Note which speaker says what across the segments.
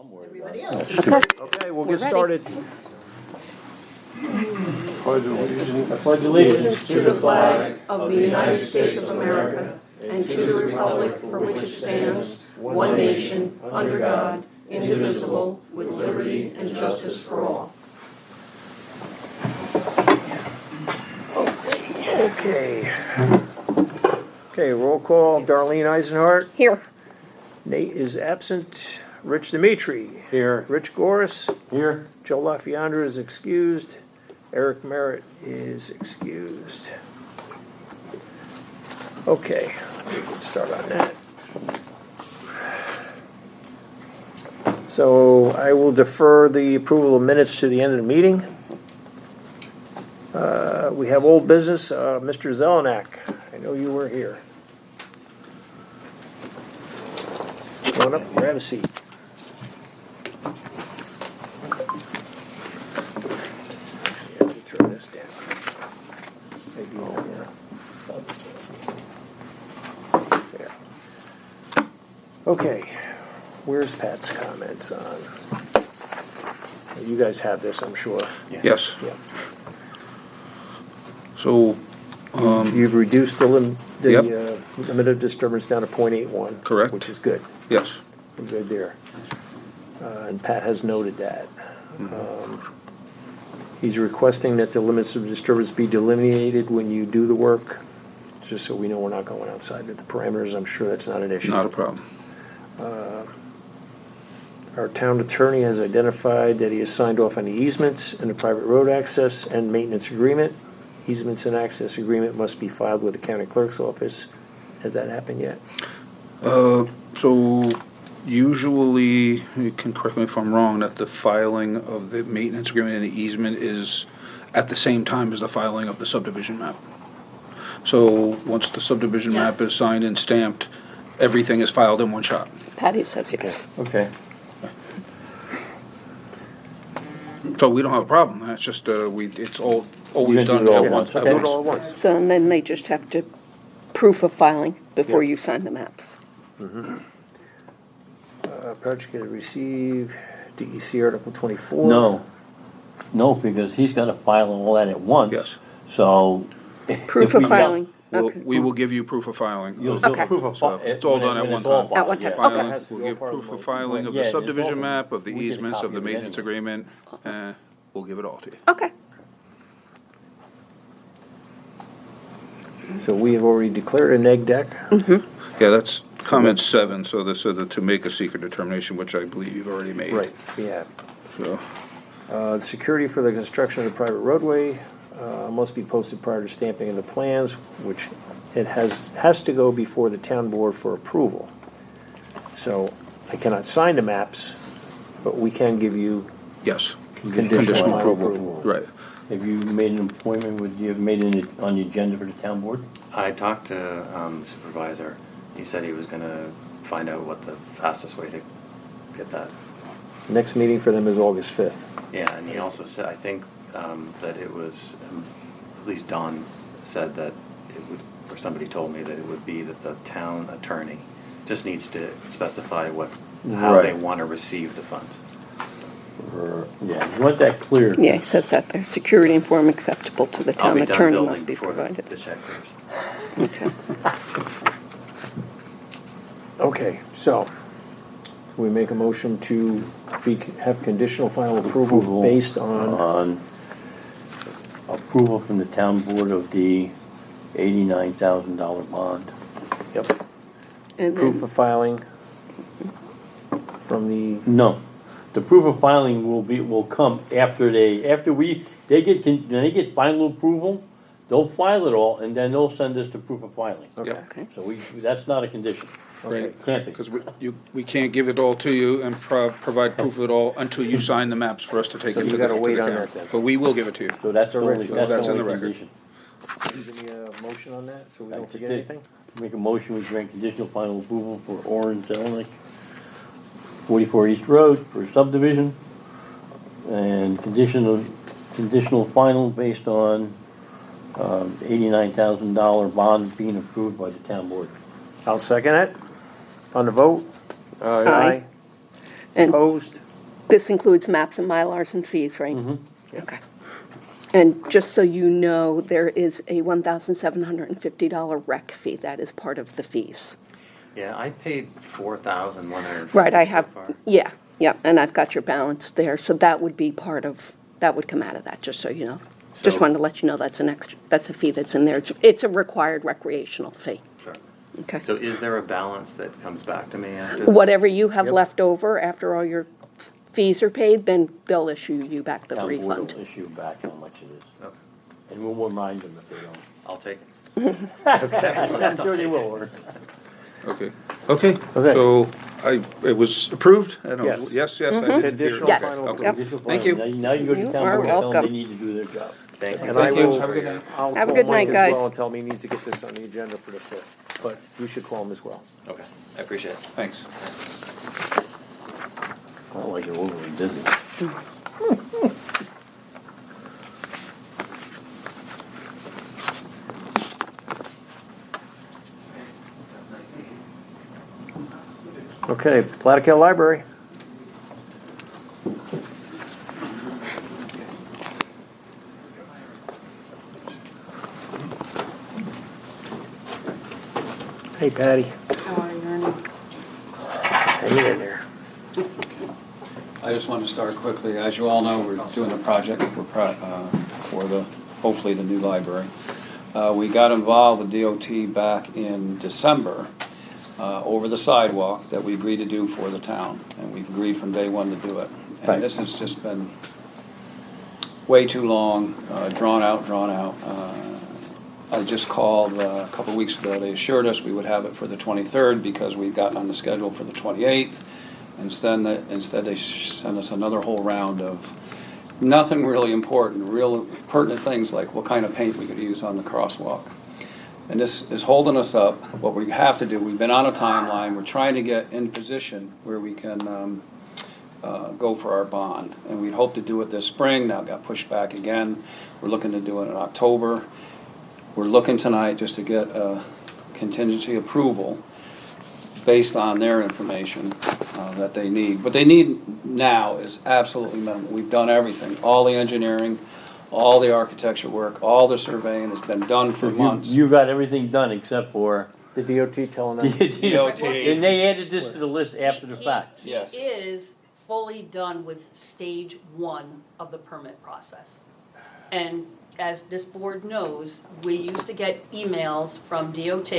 Speaker 1: I'm worried
Speaker 2: Everybody
Speaker 1: about
Speaker 2: else.
Speaker 3: Okay, we'll get started.
Speaker 1: I pledge allegiance to the flag of the United States of America and to the republic for which it stands, one nation, under God, indivisible, with liberty and justice for all.
Speaker 3: Okay, roll call. Darlene Eisenhart.
Speaker 2: Here.
Speaker 3: Nate is absent. Rich Dimitri.
Speaker 1: Here.
Speaker 3: Rich Goris.
Speaker 1: Here.
Speaker 3: Joe LaFiandra is excused. Eric Merritt is excused. Okay, we can start on that. So I will defer the approval of minutes to the end of the meeting. We have old business, Mr. Zelanac. I know you were here. Come on up, grab a seat. Let me throw this down. Maybe, there. Okay, where's Pat's comments on? You guys have this, I'm sure.
Speaker 4: Yes,
Speaker 3: Yeah.
Speaker 4: so,
Speaker 3: You've reduced the
Speaker 4: Yep.
Speaker 3: limit of disturbance down to 0.81.
Speaker 4: Correct.
Speaker 3: Which is good.
Speaker 4: yes,
Speaker 3: We're good there. And Pat has noted that. He's requesting that the limits of disturbance be delineated when you do the work, just so we know we're not going outside of the parameters. I'm sure that's not an issue.
Speaker 4: not a problem.
Speaker 3: Our town attorney has identified that he has signed off on the easements and the private road access and maintenance agreement. Easements and access agreement must be filed with the county clerk's office. Has that happened yet?
Speaker 4: So usually, you can correct me if I'm wrong, that the filing of the maintenance agreement and the easement is at the same time as the filing of the subdivision map. So once the subdivision map is signed and stamped, everything is filed in one shot.
Speaker 2: Patty says yes.
Speaker 1: Okay.
Speaker 4: So we don't have a problem, that's just, it's always
Speaker 1: You can
Speaker 4: done
Speaker 1: do it all
Speaker 4: at
Speaker 1: once,
Speaker 4: once.
Speaker 3: Do it all at once.
Speaker 2: So and then they just have to proof of filing before you sign the maps.
Speaker 3: Project to receive DEC Article 24.
Speaker 1: No, because he's gotta file all that at once.
Speaker 4: Yes.
Speaker 1: So.
Speaker 2: Proof
Speaker 1: if
Speaker 2: of
Speaker 1: we-
Speaker 2: filing. Okay.
Speaker 4: We will give you proof of filing.
Speaker 1: You'll do
Speaker 2: Okay.
Speaker 1: proof of
Speaker 4: So it's all done at one time.
Speaker 2: At one time,
Speaker 4: Filing,
Speaker 2: okay.
Speaker 4: we'll give proof of filing of
Speaker 1: Yeah,
Speaker 4: the
Speaker 1: it's all
Speaker 4: subdivision
Speaker 1: from-
Speaker 4: map, of the
Speaker 1: we get a
Speaker 4: easements,
Speaker 1: copy
Speaker 4: of the
Speaker 1: of it
Speaker 4: maintenance
Speaker 1: anyway.
Speaker 4: agreement, we'll give it all to you.
Speaker 2: Okay.
Speaker 3: So we have already declared a neg deck.
Speaker 4: Yeah, that's comment 7, so this is to make a secret determination, which I believe you've already made.
Speaker 3: Right, yeah.
Speaker 4: So,
Speaker 3: Security for the construction of the private roadway must be posted prior to stamping of the plans, which it has to go before the town board for approval. So I cannot sign the maps, but we can give you
Speaker 4: yes,
Speaker 3: conditional
Speaker 4: Conditional
Speaker 3: approval.
Speaker 4: right.
Speaker 1: Have you made an appointment you have made it on the agenda for the town board?
Speaker 5: I talked to the supervisor. He said he was gonna find out what the fastest way to get that.
Speaker 3: Next meeting for them is August 5th.
Speaker 5: Yeah, and he also said, I think, that it was, at least Don said that it would, or somebody told me that it would be that the town attorney just needs to specify how they
Speaker 1: Right.
Speaker 5: wanna receive the funds.
Speaker 1: Yeah, you want that clear.
Speaker 2: Yeah, he says that there. Security and form acceptable to the
Speaker 5: I'll
Speaker 2: town
Speaker 5: be done
Speaker 2: attorney
Speaker 5: building
Speaker 2: must be
Speaker 5: before the
Speaker 2: provided.
Speaker 5: check clears.
Speaker 2: Okay.
Speaker 3: Okay, so we make a motion to have conditional final approval based on,
Speaker 1: Approval from the town board of the $89,000 bond.
Speaker 3: yep,
Speaker 2: And
Speaker 3: proof
Speaker 2: then,
Speaker 3: of filing from the,
Speaker 1: No, the proof of filing will come after they get final approval, they'll file it all, and then they'll send us the proof of filing.
Speaker 3: okay,
Speaker 2: okay.
Speaker 1: So that's not a condition.
Speaker 3: okay.
Speaker 1: Can't be.
Speaker 4: Because we can't give it all to you and provide proof of it all until you sign the maps for us to take
Speaker 3: So
Speaker 4: it
Speaker 3: you
Speaker 4: to
Speaker 3: gotta
Speaker 4: the
Speaker 3: wait on
Speaker 4: county.
Speaker 3: that then.
Speaker 4: But we will give it to you.
Speaker 1: So that's the only,
Speaker 3: So
Speaker 1: that's
Speaker 4: that's
Speaker 1: the
Speaker 4: in
Speaker 1: only
Speaker 4: the record.
Speaker 1: condition.
Speaker 3: Give me a motion on that, so we don't
Speaker 1: I
Speaker 3: forget
Speaker 1: did.
Speaker 3: anything?
Speaker 1: Make a motion, we grant conditional final approval for Orange Zelanac, 44 East Road for subdivision, and conditional final based on $89,000 bond being approved by the town board.
Speaker 3: I'll second it. On the vote?
Speaker 2: Aye. And
Speaker 3: Opposed?
Speaker 2: this includes maps and Mylars and fees, right? Okay. And just so you know, there is a $1,750 rec fee. That is part of the fees.
Speaker 5: Yeah, I paid 4,150
Speaker 2: Right, I
Speaker 5: so
Speaker 2: have,
Speaker 5: far.
Speaker 2: yeah, and I've got your balance there, so that would be part of, that would come out of that, just so you know. Just
Speaker 5: So-
Speaker 2: wanted to let you know that's an extra, that's a fee that's in there. It's a required recreational fee,
Speaker 5: Sure.
Speaker 2: okay?
Speaker 5: So is there a balance that comes back to me after?
Speaker 2: Whatever you have
Speaker 3: Yep.
Speaker 2: left over after all your fees are paid, then they'll issue you back the
Speaker 6: Town board
Speaker 2: refund.
Speaker 6: will issue back how much it is.
Speaker 5: Okay,
Speaker 6: And we'll remind them if they don't.
Speaker 5: I'll take it.
Speaker 6: I'm sure they will, Warren.
Speaker 4: Okay,
Speaker 3: Okay.
Speaker 4: so it was approved? I don't-
Speaker 3: Yes.
Speaker 4: Yes, I did hear.
Speaker 3: Conditional
Speaker 2: Yes.
Speaker 3: final
Speaker 4: Okay.
Speaker 2: Yep.
Speaker 6: Additional
Speaker 4: Thank
Speaker 6: final.
Speaker 4: you.
Speaker 6: Now you go to
Speaker 2: You
Speaker 6: town
Speaker 2: are
Speaker 6: board and tell them they
Speaker 2: welcome.
Speaker 6: need to do their job.
Speaker 5: Thank you.
Speaker 3: And I
Speaker 4: Thank you.
Speaker 3: will,
Speaker 4: Have a good night.
Speaker 3: I'll
Speaker 2: Have a
Speaker 3: call
Speaker 2: good
Speaker 3: Mike
Speaker 2: night,
Speaker 3: as
Speaker 2: guys.
Speaker 3: well and tell him he needs to get this on the agenda for the 5th. But you should call him as well.
Speaker 5: Okay, I appreciate it.
Speaker 4: Thanks.
Speaker 6: I don't like you're overly busy.
Speaker 3: Okay, Platico Library. Hey Patty,
Speaker 1: How are you, Ernie?
Speaker 3: hang in there.
Speaker 7: I just wanted to start quickly. As you all know, we're doing the project for hopefully the new library. We got involved with DOT back in December over the sidewalk that we agreed to do for the town, and we've agreed from day one to do it.
Speaker 3: Right.
Speaker 7: And this has just been way too long, drawn out. I just called a couple of weeks ago. They assured us we would have it for the 23rd because we'd gotten on the schedule for the 28th. Instead, they sent us another whole round of nothing really important, real pertinent things like what kind of paint we could use on the crosswalk. And this is holding us up. What we have to do, we've been on a timeline. We're trying to get in position where we can go for our bond. And we'd hoped to do it this spring. Now it got pushed back again. We're looking to do it in October. We're looking tonight just to get a contingency approval based on their information that they need. What they need now is absolutely minimal. We've done everything, all the engineering, all the architecture work, all the surveying has been done for months.
Speaker 6: You got everything done except for
Speaker 3: The DOT telling them.
Speaker 6: DOT. And they added this to the list after the fact.
Speaker 7: Yes.
Speaker 1: He is fully done with stage 1 of the permit process. And as this board knows, we used to get emails from DOT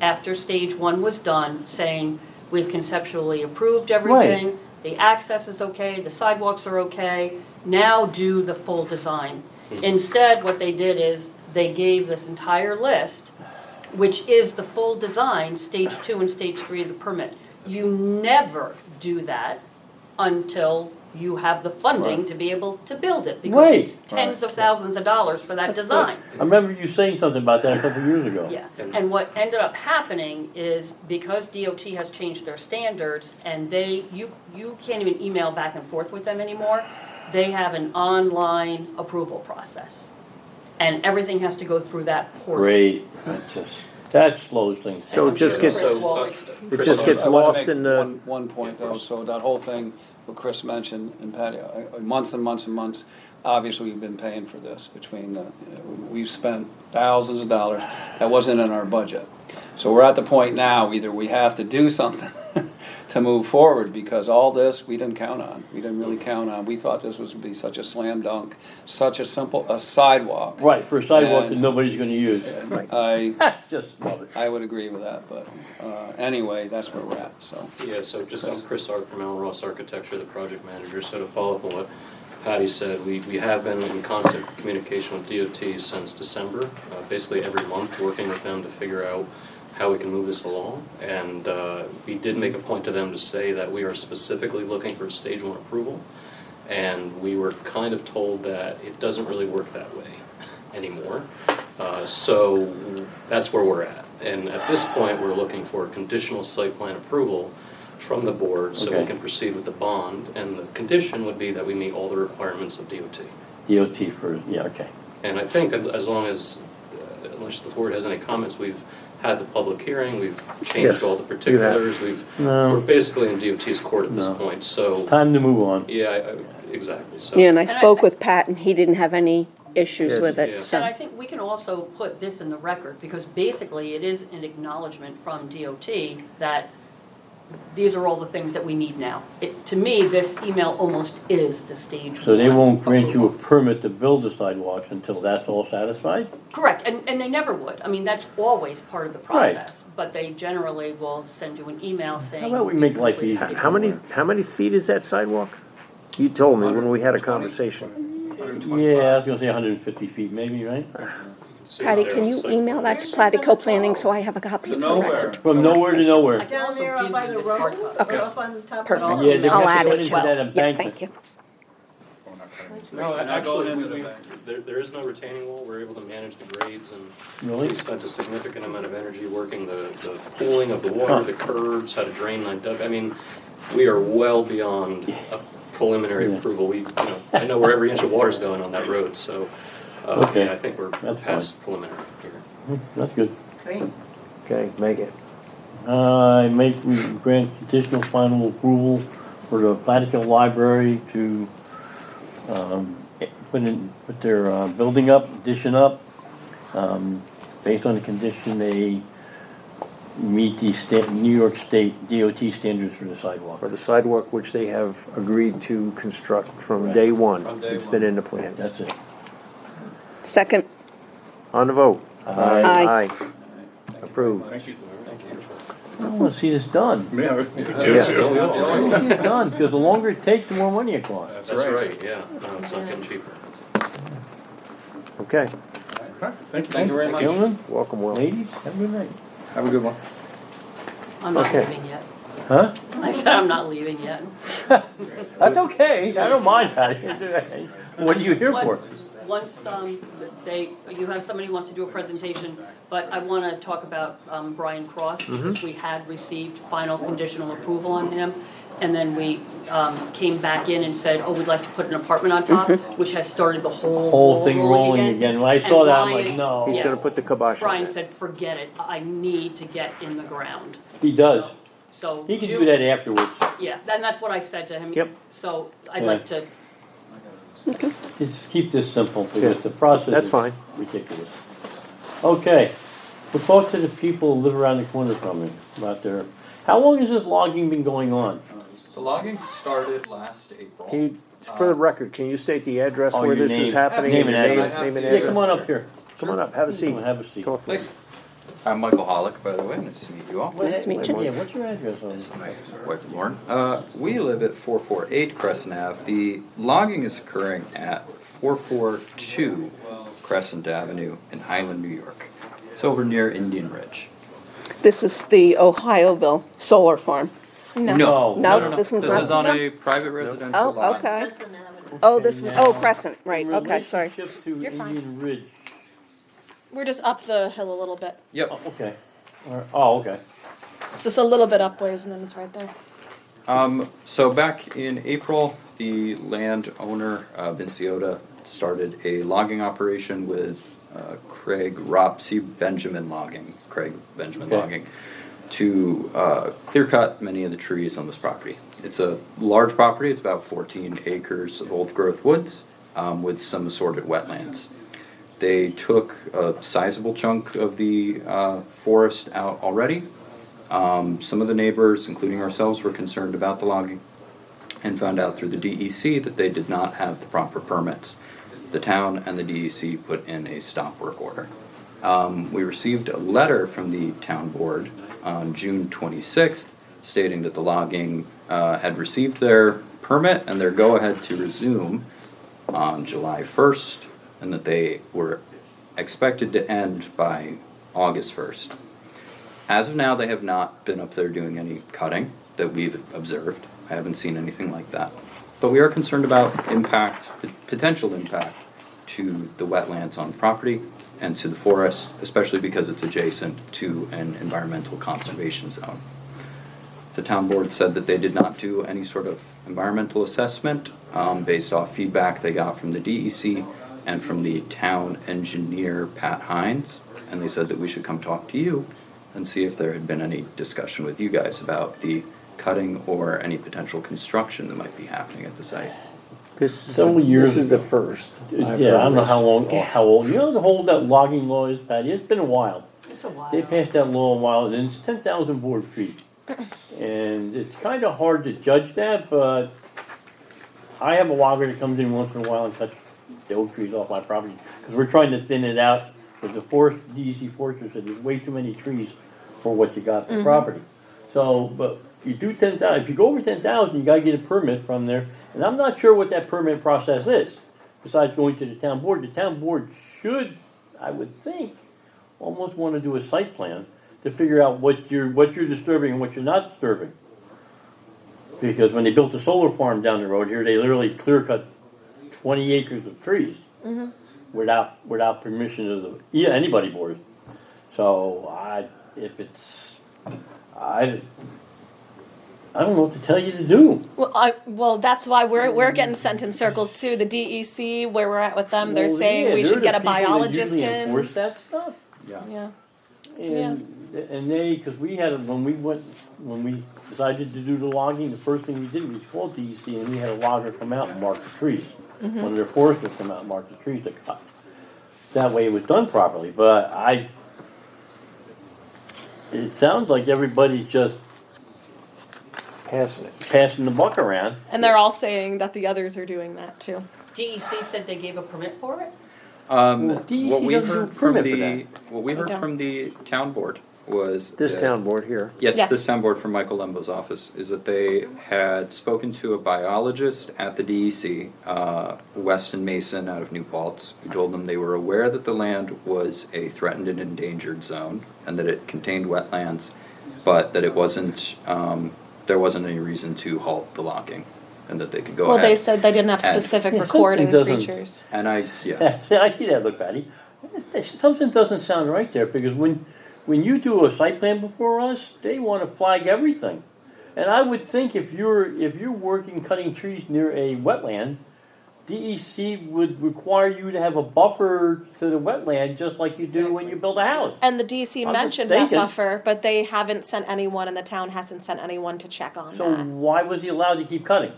Speaker 1: after stage 1 was done saying, we've conceptually approved everything, the access is okay, the sidewalks are okay, now do the full design. Instead, what they did is they gave this entire list, which is the full design, stage 2 and stage 3 of the permit. You never do that until you have the funding to be able to build it, because
Speaker 6: Right.
Speaker 1: it's tens of thousands of dollars for that design.
Speaker 6: I remember you saying something about that a couple of years ago.
Speaker 1: Yeah, and what ended up happening is because DOT has changed their standards and you can't even email back and forth with them anymore, they have an online approval process. And everything has to go through that portal.
Speaker 6: Great, that slows things down.
Speaker 3: So it just gets,
Speaker 1: Chris will ex-
Speaker 3: it just gets
Speaker 7: I wanna
Speaker 3: lost
Speaker 7: make
Speaker 3: in the,
Speaker 7: One point though, so that whole thing, what Chris mentioned, and Patty, months and months and months, obviously we've been paying for this between the, we've spent thousands of dollars, that wasn't in our budget. So we're at the point now, either we have to do something to move forward, because all this, we didn't count on, we didn't really count on, we thought this was be such a slam dunk, such a simple, a sidewalk.
Speaker 6: Right, for a sidewalk that
Speaker 7: And-
Speaker 6: nobody's gonna use. Just love it.
Speaker 7: I would agree with that, but, anyway, that's where we're at, so.
Speaker 8: Yeah, so just I'm Chris Art from Allen Ross Architecture, the project manager. So to follow up on what Patty said, we have been in constant communication with DOT since December, basically every month, working with them to figure out how we can move this along. And we did make a point to them to say that we are specifically looking for stage 1 approval. And we were kind of told that it doesn't really work that way anymore. So that's where we're at. And at this point, we're looking for conditional site plan approval from the board so we
Speaker 6: Okay.
Speaker 8: can proceed with the bond. And the condition would be that we meet all the requirements of DOT.
Speaker 6: DOT for, yeah, okay.
Speaker 8: And I think as long as, unless the board has any comments, we've had the public hearing, we've
Speaker 3: Yes,
Speaker 8: changed all the
Speaker 3: you have.
Speaker 8: particulars,
Speaker 6: No.
Speaker 8: we're basically in DOT's court at this
Speaker 6: No.
Speaker 8: point, so,
Speaker 6: Time to move on.
Speaker 8: yeah, exactly, so.
Speaker 2: Yeah, and I
Speaker 1: And
Speaker 2: spoke with Pat, and he didn't have any issues
Speaker 3: Yeah.
Speaker 2: with
Speaker 8: Yeah.
Speaker 2: it, so.
Speaker 1: And I think we can also put this in the record, because basically it is an acknowledgement from DOT that these are all the things that we need now. To me, this email almost is the stage.
Speaker 6: So they
Speaker 1: one
Speaker 6: won't grant you a
Speaker 1: approval.
Speaker 6: permit to build the sidewalks until that's all satisfied?
Speaker 1: Correct, and they never would. I mean, that's always part of the
Speaker 6: Right.
Speaker 1: process. But they generally will send you an email saying.
Speaker 6: How about we make life
Speaker 1: "Please
Speaker 6: easy?"
Speaker 1: keep
Speaker 3: How many feet is that sidewalk? You told me when we had a conversation.
Speaker 6: Yeah, I was gonna say 150 feet maybe, right?
Speaker 8: See
Speaker 2: Patty,
Speaker 8: there
Speaker 2: can
Speaker 8: on
Speaker 2: you
Speaker 8: site
Speaker 2: email
Speaker 8: plan.
Speaker 2: that to Platico Planning so I have a copy of the record?
Speaker 6: From nowhere to
Speaker 1: I
Speaker 6: nowhere.
Speaker 1: can
Speaker 9: Down
Speaker 1: also
Speaker 9: there
Speaker 1: give
Speaker 9: up by
Speaker 1: you
Speaker 9: the
Speaker 1: this
Speaker 9: road,
Speaker 1: hard copy.
Speaker 9: up on the top of
Speaker 2: Perfect.
Speaker 9: the
Speaker 6: Yeah, they're
Speaker 2: I'll
Speaker 6: gonna
Speaker 2: add
Speaker 6: go
Speaker 2: it.
Speaker 6: into that
Speaker 2: Yeah,
Speaker 6: embankment.
Speaker 2: thank you.
Speaker 8: No, actually, there is no retaining wall, we're able to manage the grades, and
Speaker 6: Really?
Speaker 8: we spent a significant amount of energy working the pooling of the water, the curbs, how to drain, I mean, we are well beyond a preliminary
Speaker 6: Yeah.
Speaker 8: approval, I know where every inch of water's going on that road, so,
Speaker 6: Okay.
Speaker 8: yeah, I think we're
Speaker 6: That's
Speaker 8: past preliminary here.
Speaker 6: That's good.
Speaker 9: Great.
Speaker 3: Okay, make it.
Speaker 6: I we grant conditional final approval for the Platico Library to, put their, building up, addition up, based on the condition they meet the New York State DOT standards for the sidewalk.
Speaker 3: For the sidewalk, which they have agreed to construct from day one. It's been in the plans.
Speaker 6: That's it.
Speaker 2: Second,
Speaker 3: On the vote.
Speaker 2: Aye.
Speaker 3: Approved.
Speaker 6: I wanna see this done.
Speaker 3: Yeah.
Speaker 6: See it done, because the longer it takes, the more money it costs.
Speaker 8: That's right, yeah, no, it's not getting cheaper.
Speaker 3: Okay,
Speaker 10: Thank you very much.
Speaker 6: Gentlemen,
Speaker 3: welcome, Will.
Speaker 6: ladies, have a good night.
Speaker 10: Have a good one.
Speaker 1: I'm not
Speaker 3: Okay.
Speaker 1: leaving yet.
Speaker 6: Huh?
Speaker 1: I said I'm not leaving yet.
Speaker 6: That's okay, I don't mind, Patty. What are you here for?
Speaker 1: Once you have somebody who wants to do a presentation, but I want to talk about Brian Cross, because we had received final conditional approval on him, and then we came back in and said, oh, we'd like to put an apartment on top, which has started the whole
Speaker 6: Whole
Speaker 1: ball
Speaker 6: thing rolling again. When I saw
Speaker 1: And
Speaker 6: that, I'm like,
Speaker 1: Brian-
Speaker 6: no.
Speaker 3: He's
Speaker 1: Yeah.
Speaker 3: gonna put the kibosh on
Speaker 1: Brian
Speaker 3: it.
Speaker 1: said, forget it, I need to get in the ground.
Speaker 6: He does.
Speaker 1: So.
Speaker 6: He can
Speaker 1: June-
Speaker 6: do that afterwards.
Speaker 1: Yeah, and that's what I said to him.
Speaker 3: Yep.
Speaker 1: So I'd
Speaker 6: Yeah.
Speaker 1: like to,
Speaker 6: Just keep this simple,
Speaker 3: Yeah,
Speaker 6: because the process
Speaker 3: that's
Speaker 6: is
Speaker 3: fine.
Speaker 6: ridiculous. Okay, we'll talk to the people who live around the corner from me about their, how long has this logging been going on?
Speaker 11: The logging started last April.
Speaker 3: Can you, for the record, can you state the address
Speaker 6: Oh,
Speaker 3: where
Speaker 6: your
Speaker 3: this is
Speaker 6: name.
Speaker 3: happening?
Speaker 6: Name and
Speaker 3: Your
Speaker 6: address.
Speaker 3: Name and
Speaker 6: Yeah,
Speaker 3: address.
Speaker 6: come on up here.
Speaker 3: Come on up, have a seat.
Speaker 6: Come on, have a seat.
Speaker 3: Talk to us.
Speaker 11: I'm Michael Hollick, by the way. Nice to meet you all.
Speaker 2: Nice to meet you.
Speaker 6: Yeah, what's your address on it?
Speaker 11: My wife Lauren. We live at 448 Crescent Ave. The logging is occurring at 442 Crescent Avenue in Highland, New York. It's over near Indian Ridge.
Speaker 2: This is the Ohioville solar farm.
Speaker 6: No,
Speaker 2: No, this one's
Speaker 11: This
Speaker 2: not.
Speaker 11: is on a private residential
Speaker 2: Oh,
Speaker 11: lot.
Speaker 2: okay. Oh, this was, oh, Crescent, right,
Speaker 6: In
Speaker 2: okay, sorry.
Speaker 6: relationship to
Speaker 9: You're fine.
Speaker 6: Indian Ridge.
Speaker 9: We're just up the hill a little bit.
Speaker 11: Yep.
Speaker 6: Oh, okay. Oh, okay.
Speaker 9: It's just a little bit up ways and then it's right there.
Speaker 11: So back in April, the landowner, Vinciota, started a logging operation with Craig Benjamin Logging,
Speaker 6: Okay.
Speaker 11: to clear cut many of the trees on this property. It's a large property, it's about 14 acres of old growth woods with some assorted wetlands. They took a sizable chunk of the forest out already. Some of the neighbors, including ourselves, were concerned about the logging and found out through the DEC that they did not have the proper permits. The town and the DEC put in a stop work order. We received a letter from the town board on June 26th stating that the logging had received their permit and their go-ahead to resume on July 1st, and that they were expected to end by August 1st. As of now, they have not been up there doing any cutting that we've observed. I haven't seen anything like that. But we are concerned about potential impact to the wetlands on the property and to the forest, especially because it's adjacent to an environmental conservation zone. The town board said that they did not do any sort of environmental assessment based off feedback they got from the DEC and from the town engineer, Pat Hines, and they said that we should come talk to you and see if there had been any discussion with you guys about the cutting or any potential construction that might be happening at the site.
Speaker 6: Several years
Speaker 3: This is the
Speaker 6: ago.
Speaker 3: first. I've
Speaker 6: Yeah, I
Speaker 3: heard
Speaker 6: don't know
Speaker 3: this.
Speaker 6: how long, or how old, you know the whole, that logging law is, Patty, it's been a while.
Speaker 1: It's a while.
Speaker 6: They passed that law a while, and it's 10,000 board feet. And it's kinda hard to judge that, but I have a logger that comes in once in a while and cuts the oak trees off my property, because we're trying to thin it out, but the DEC forester said there's way too many trees for what you got in the property. So, but you do 10,000, if you go over 10,000, you gotta get a permit from there, and I'm not sure what that permit process is, besides going to the town board. The town board should, I would think, almost wanna do a site plan to figure out what you're disturbing and what you're not disturbing. Because when they built the solar farm down the road here, they literally clear cut 20 acres of trees without permission of anybody board. So I don't know what to tell you to do.
Speaker 9: Well, that's why we're getting sent in circles too. The DEC, where we're at with them, they're
Speaker 6: Well,
Speaker 9: saying
Speaker 6: yeah,
Speaker 9: we
Speaker 6: they're
Speaker 9: should get
Speaker 6: the
Speaker 9: a
Speaker 6: people that
Speaker 9: biologist
Speaker 6: usually
Speaker 9: in.
Speaker 6: enforce that stuff.
Speaker 9: Yeah.
Speaker 6: And they, because we had, when we decided to do the logging, the first thing we did was call DEC, and we had a logger come out and mark the trees. One of their foresters come out and mark the trees to cut. That way it was done properly, but it sounds like everybody's just passing the buck around.
Speaker 9: And they're all saying that the others are doing that too.
Speaker 1: DEC said they gave a permit for it?
Speaker 6: DEC
Speaker 11: What we
Speaker 6: doesn't do
Speaker 11: heard
Speaker 6: a
Speaker 11: from
Speaker 6: permit for
Speaker 11: the,
Speaker 6: that.
Speaker 11: what we heard
Speaker 9: don't.
Speaker 11: from the town board was.
Speaker 3: This
Speaker 11: that-
Speaker 3: town board here.
Speaker 11: Yes,
Speaker 9: Yes.
Speaker 11: this town board from Michael Lembo's office, is that they had spoken to a biologist at the DEC, Weston Mason out of New Paltz, who told them they were aware that the land was a threatened and endangered zone, and that it contained wetlands, but that it wasn't, there wasn't any reason to halt the logging, and that they could go
Speaker 9: Well,
Speaker 11: ahead.
Speaker 9: they said they didn't have
Speaker 11: And-
Speaker 9: specific
Speaker 6: Yeah,
Speaker 9: recording
Speaker 6: something doesn't-
Speaker 9: features.
Speaker 11: And I, yeah,
Speaker 6: See, I see that, look, Patty. Something doesn't sound right there, because when you do a site plan before us, they wanna flag everything. And I would think if you're working, cutting trees near a wetland, DEC would require you to have a buffer to the wetland, just like you do when you build a house.
Speaker 9: And the DEC
Speaker 6: I'm just
Speaker 9: mentioned that
Speaker 6: thinking.
Speaker 9: buffer, but they haven't sent anyone, and the town hasn't sent anyone to check on
Speaker 6: So
Speaker 9: that.
Speaker 6: why was he allowed to keep cutting?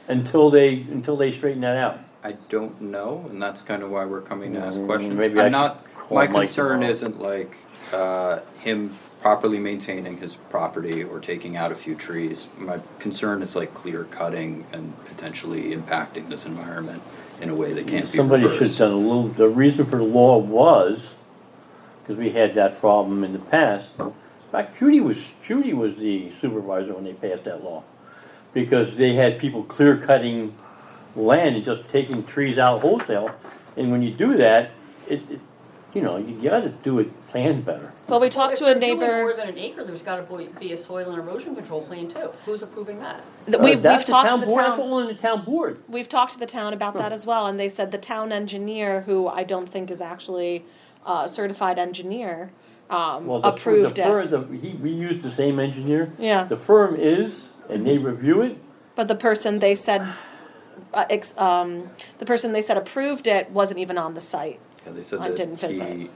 Speaker 6: Until they straighten that out?
Speaker 11: I don't know, and that's kind of why we're coming to ask questions.
Speaker 6: maybe I
Speaker 11: I'm
Speaker 6: should
Speaker 11: not,
Speaker 6: call
Speaker 11: my
Speaker 6: Mike
Speaker 11: concern
Speaker 6: tomorrow.
Speaker 11: isn't like, him properly maintaining his property or taking out a few trees. My concern is like clear cutting and potentially impacting this environment in a way that can't be
Speaker 6: Somebody should have
Speaker 11: reversed.
Speaker 6: done a little, the reason for the law was, because we had that problem in the past. In fact, Judy was the supervisor when they passed that law. Because they had people clear cutting land and just taking trees out wholesale. And when you do that, you gotta do it planned better.
Speaker 9: Well, we talked
Speaker 1: If
Speaker 9: to a
Speaker 1: they're doing more
Speaker 9: neighbor,
Speaker 1: than an acre, there's gotta be a soil and erosion control plan too. Who's approving that?
Speaker 9: we've
Speaker 6: That's
Speaker 9: talked to the
Speaker 6: board, that's
Speaker 9: town.
Speaker 6: all in the town board.
Speaker 9: We've talked to the town about that as well, and they said the town engineer, who I don't think is actually a certified engineer,
Speaker 6: Well,
Speaker 9: approved it.
Speaker 6: We used the same engineer.
Speaker 9: Yeah.
Speaker 6: The firm is, and they review it.
Speaker 9: But the person they said, the person they said approved it wasn't even on the site.
Speaker 11: Yeah, they said
Speaker 9: I didn't
Speaker 11: that
Speaker 9: visit.